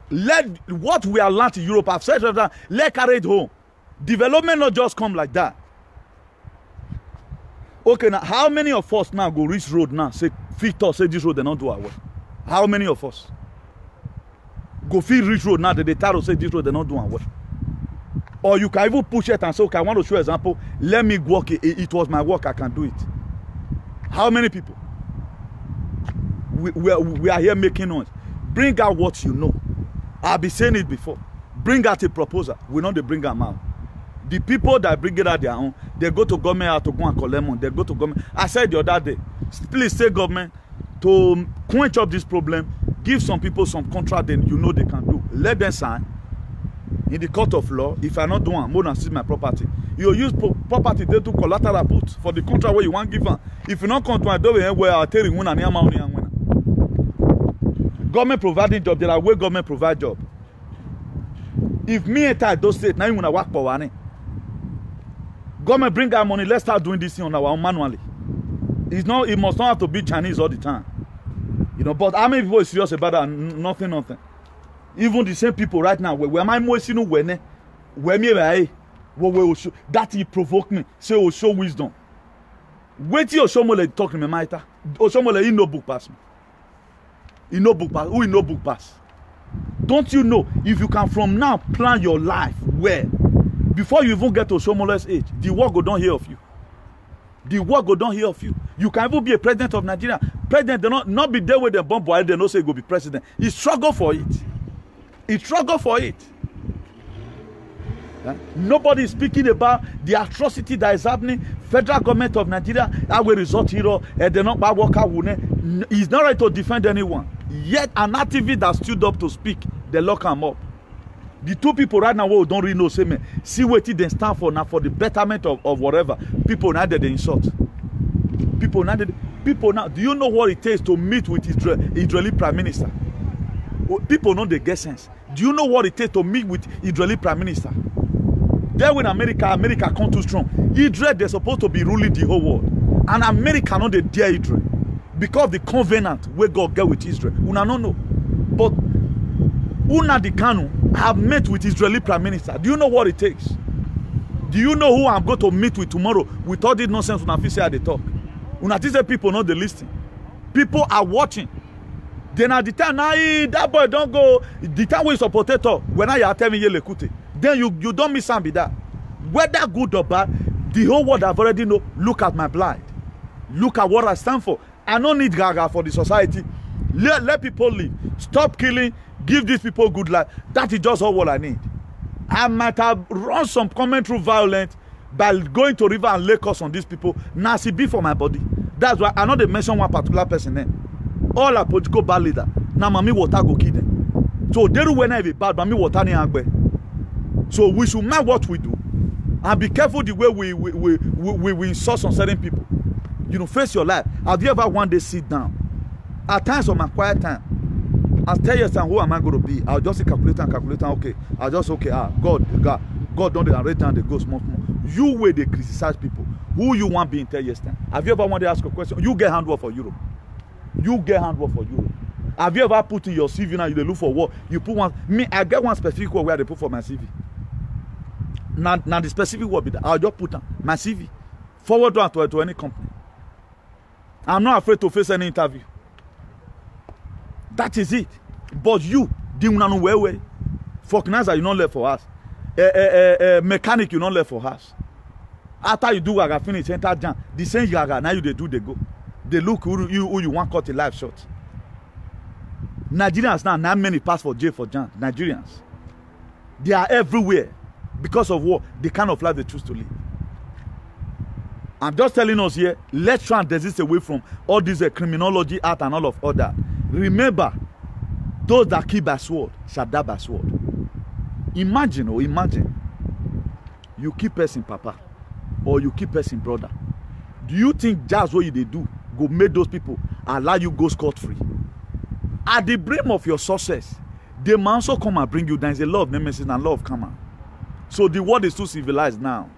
Let what we are learned in Europe, I've said that, let carry it home. Development not just come like that. Okay, now how many of us now go reach road now? Say, Victor, say this road, they don't do our work. How many of us? Go feel reach road now, they tell us say this road, they don't do our work. Or you can even push it and say, okay, I want to show example. Let me work. It was my work. I can do it. How many people? We are here making noise. Bring out what you know. I've been saying it before. Bring out a proposal. We know they bring them out. The people that bring it out their own, they go to government out to go and collect money. They go to government. I said the other day, please say government to quench up this problem. Give some people some contract then you know they can do. Let them sign. In the court of law, if I not doing more than seize my property, you use property they do collateral put for the contract where you want give them. If you not come to my door where I tell you when I near money and when government providing job, there are way government provide job. If me enter those states, now you wanna work for one. Government bring our money, let's start doing this thing on our own manually. It's not, it must not have to be Chinese all the time. You know, but how many people are serious about that? Nothing. Even the same people right now, where my most you know where me that he provoked me. Say oh show wisdom. Wait till Oshomole talk to me, Maita. Oshomole he no book pass me. He no book pass. Who he no book pass? Don't you know if you can from now plan your life well before you even get to Oshomole's age, the world go down here of you. The world go down here of you. You can even be a president of Nigeria. President, they not be there with the bomb boy, they don't say he go be president. He struggle for it. He struggle for it. Nobody is speaking about the atrocity that is happening. Federal government of Nigeria, I will resort hero, they not bad worker. He's not right to defend anyone. Yet an activist that stood up to speak, they lock him up. The two people right now who don't really know, say me, see what they stand for now for the betterment of whatever. People now they insult. People now, do you know what it takes to meet with Israeli Prime Minister? People know they get sense. Do you know what it takes to meet with Israeli Prime Minister? There when America come too strong. Israel, they're supposed to be ruling the whole world. And America know they dare Israel. Because of the covenant where God get with Israel. Una no know. But Una the Kanu have met with Israeli Prime Minister. Do you know what it takes? Do you know who I'm going to meet with tomorrow with all this nonsense when I say how they talk? Una say people know they listen. People are watching. Then at the time, now that boy don't go. The time when he's a potato, when I are telling you lekute, then you don't miss and be that. Whether good or bad, the whole world have already know. Look at my blind. Look at what I stand for. I don't need gaga for the society. Let people live. Stop killing. Give these people good life. That is just all what I need. I might have run some comment through violence by going to river and lay curse on these people. Nasty be for my body. That's why I know they mention one particular person there. All our political bad leader. Now mami water go kill them. So they do when I be bad, mami water ni angbe. So we should mind what we do. And be careful the way we insult on certain people. You know, face your life. Have you ever one day sit down? At times on my quiet time, I'll tell you who am I going to be? I'll just calculate. Okay. I'll just God don't write down the ghost more. You way they criticize people. Who you want be in 10 years time? Have you ever wanted to ask a question? You get handwork for Europe. You get handwork for Europe. Have you ever put in your CV now? You look for work. You put one. Me, I get one specific word where they put for my CV. Now the specific word be that I'll just put on my CV. Forward to any company. I'm not afraid to face any interview. That is it. But you, the Forknizer, you don't left for us. Mechanic, you don't left for us. After you do Gaga finish, enter jam. The same Gaga, now you they go. They look who you want cut a life short. Nigerians now, not many pass for jail for jam. Nigerians. They are everywhere. Because of what? The kind of life they choose to live. I'm just telling us here, let's try and desist away from all this criminology art and all of that. Remember, those that kill by sword shall die by sword. Imagine, you keep person papa, or you keep person brother. Do you think that's what they do? Go make those people allow you go scot-free? At the brim of your success, they may also come and bring you down. It's a law of nemesis and law of karma. So the world is too civilized now.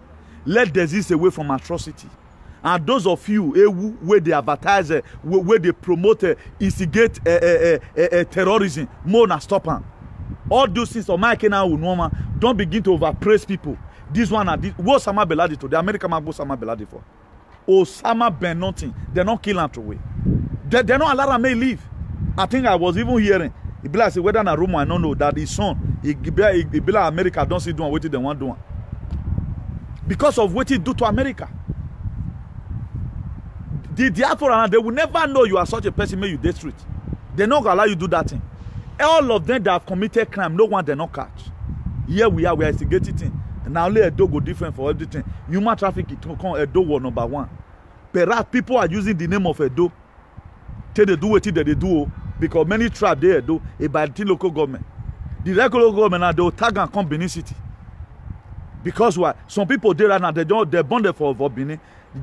Let disease away from atrocity. And those of you where they advertise, where they promote, instigate terrorism, more than stop them. All those things of my normal. Don't begin to overpraise people. This one and this. What Osama bin Laden to the American man? What Osama bin Laden for? Osama bin nothing. They're not killing him away. They're not allowing him to live. I think I was even hearing. It be like whether na rumor I don't know that his son. It be like America don't see doing what they want doing. Because of what he do to America. The diaspora, they will never know you are such a person. May you dead street. They're not gonna allow you to do that thing. All of them that have committed crime, no one they not catch. Here we are instigating thing. And now let a dog go different for everything. Human trafficking to come a dog number one. Perhaps people are using the name of a dog. Till they do what they do because many tribes they do by the local government. The local government now they will tag and come Benin City. Because why? Some people there right now they're bonded for Benin.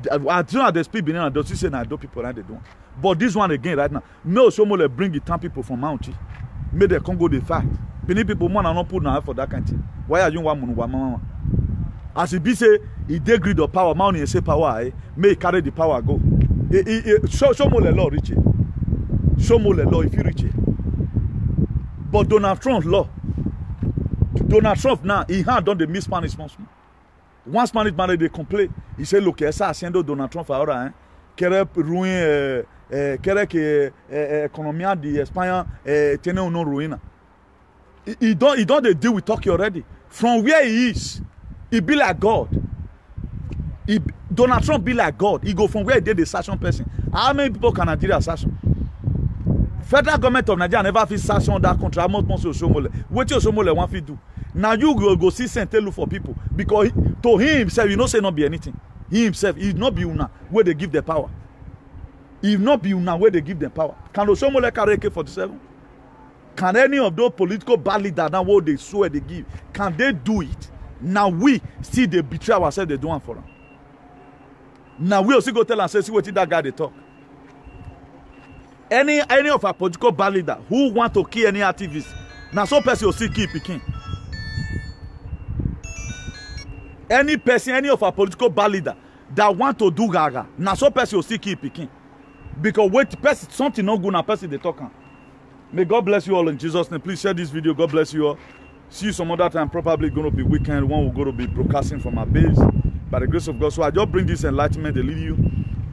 I don't they speak Benin and they say now people like they do. But this one again right now, no someone bring the town people from Mountie. May they come go the fight. Benin people man are not put now for that kind of thing. Why are you one? As it be say, he degrade of power, man say power, may carry the power go. Show more the law, Richie. Show more the law if you reach it. But Donald Trump law. Donald Trump now, he had done the Miss Spanish once. One Spanish man they complain. He said, look, essa haciendo Donald Trump ahora, quer ruin, quer que economia de España tiene una ruina. He don't they deal with Turkey already. From where he is, he be like God. Donald Trump be like God. He go from where he did the sanction person. How many people can Nigeria sanction? Federal government of Nigeria never fit sanction that country. How much more Osomole? What Osomole want to do? Now you go see and tell you for people because to him himself, you know say not be anything. He himself, he not be una where they give the power. He not be una where they give them power. Can Osomole carry AK-47? Can any of those political bad leaders now what they swear they give? Can they do it? Now we see they betray ourselves, they do one for them. Now we also go tell and say, see what that guy they talk. Any of our political bad leader who want to kill any activist, now some person will still keep picking. Any person, any of our political bad leader that want to do gaga, now some person will still keep picking. Because wait, person, something not good, now person they talk on. May God bless you all in Jesus' name. Please share this video. God bless you all. See you some other time. Probably going to be weekend. One will go to be broadcasting from our base. By the grace of God. So I just bring this enlightenment to lead you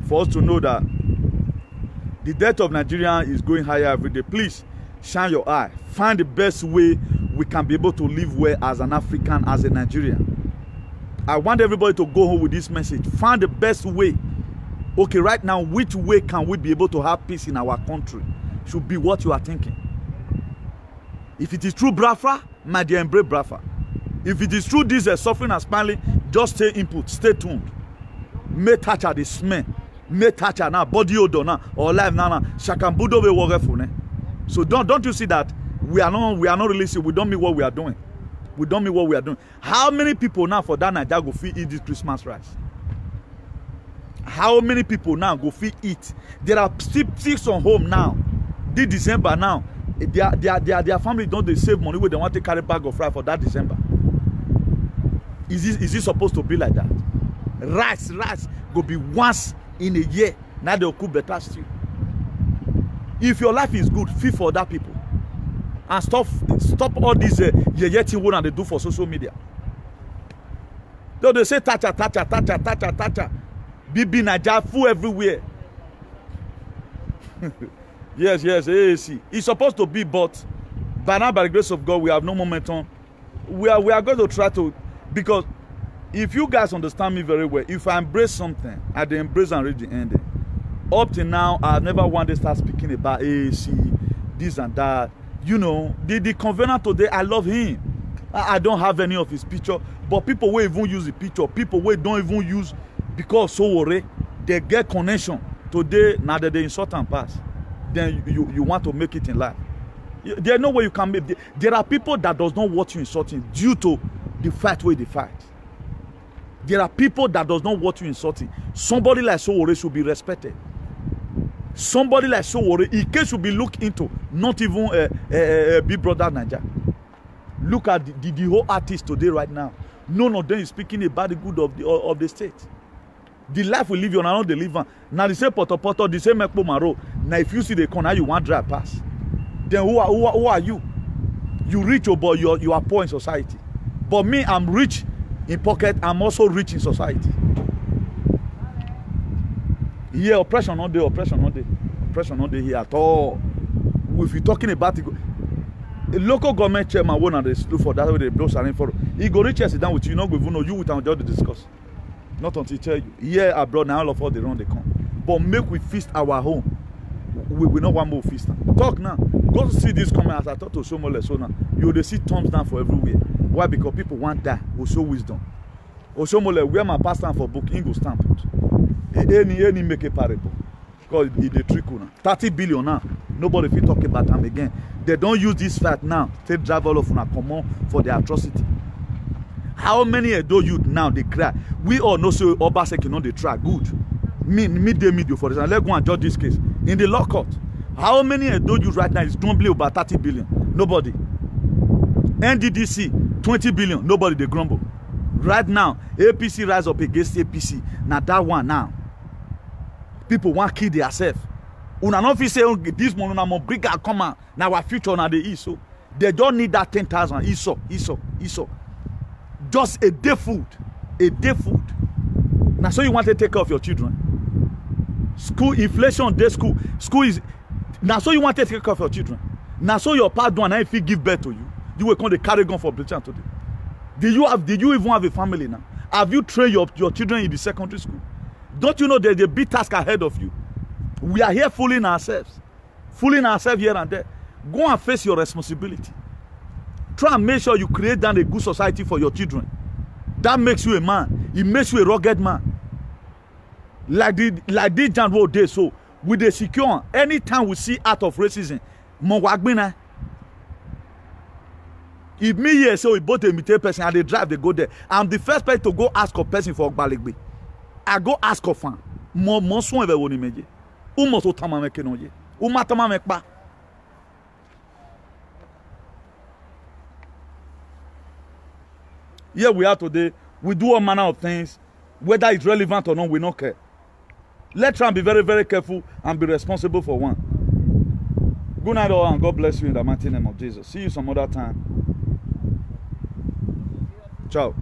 for us to know that the death of Nigeria is going higher every day. Please shine your eye. Find the best way we can be able to live well as an African, as a Nigerian. I want everybody to go home with this message. Find the best way. Okay, right now, which way can we be able to have peace in our country? Should be what you are thinking. If it is true Biafra, my dear, embrace Biafra. If it is true this is suffering and smiling, just stay input, stay tuned. May touch at the smell. May touch at now body odor now or life now. Shakambudo be work. So don't you see that we are not really serious. We don't mean what we are doing. We don't mean what we are doing. How many people now for that Nigeria go feed eat this Christmas rice? How many people now go feed eat? There are six on home now. This December now, their family don't they save money where they want to carry bag of rice for that December. Is it supposed to be like that? Rice go be once in a year. Now they'll cook better stew. If your life is good, feed for that people. And stop all these thing what they do for social media. Though they say tacha. Bibi Naija full everywhere. Yes, AAC. It's supposed to be, but by now, by the grace of God, we have no momentum. We are going to try to, because if you guys understand me very well, if I embrace something, I embrace and reach the ending. Up till now, I've never wanted to start speaking about AAC, this and that. You know, the convener today, I love him. I don't have any of his picture, but people will even use the picture. People will don't even use, because so worry, they get connection. Today, now that they insult and pass. Then you want to make it in life. There's no way you can make. There are people that does not want you insulting due to the fight where they fight. There are people that does not want you insulting. Somebody like Sowore should be respected. Somebody like Sowore, he should be looked into, not even Big Brother Naija. Look at the whole artist today right now. None of them is speaking about the good of the state. The life we live on, I know they live on. Now the same poto, the same Ekpo Maro. Now if you see the corner, you want drive pass. Then who are you? You rich, but you are poor in society. But me, I'm rich in pocket. I'm also rich in society. Here, oppression not there, oppression not there. Oppression not there here at all. If you're talking about it, a local government chairman won't look for that way they blow signing for. He go reach sit down with you, not go even know you with and just discuss. Not until he tell you. Here abroad now all of us they run they come. But make we feast our home. We not want more feast. Talk now. Go see this comment as I talk to Oshiomhole so now. You will see thumbs down for everywhere. Why? Because people want that. Will show wisdom. Oshiomhole, where my pastor for book, he go stamp it. Any make a parable. Because it the trickle now. 30 billion now. Nobody fit talk about them again. They don't use this fact now. Take drive all of them come on for their atrocity. How many Edo youth now they cry? We all know so Obaseki know they try good. Midday for example. Let's go and judge this case. In the law court. How many Edo youth right now is grumbling about 30 billion? Nobody. NDDC 20 billion. Nobody they grumble. Right now, APC rise up against APC. Now that one now. People want to kill themselves. Una no fit say this money na more bigger come out. Now our future na the ISO. They don't need that 10,000 ISO. Just a day food. A day food. Now so you want to take care of your children. School inflation day school. School is now so you want to take care of your children. Now so your part one if he give birth to you, you will come to carry gun for Britain today. Did you even have a family now? Have you trained your children in the secondary school? Don't you know there's a big task ahead of you? We are here fooling ourselves here and there. Go and face your responsibility. Try and make sure you create down a good society for your children. That makes you a man. It makes you a rugged man. Like this John Road day, so with the secure, anytime we see out of racism, if me here so we both imitate person and they drive, they go there. I'm the first person to go ask a person for Ogbalegbe. I go ask a fan. Mon son ever woni meje. Umo so tama meke noje. Uma tama mekpa. Here we are today. We do all manner of things. Whether it's relevant or not, we don't care. Let's try and be very, very careful and be responsible for one. Good night all and God bless you in the mighty name of Jesus. See you some other time. Ciao.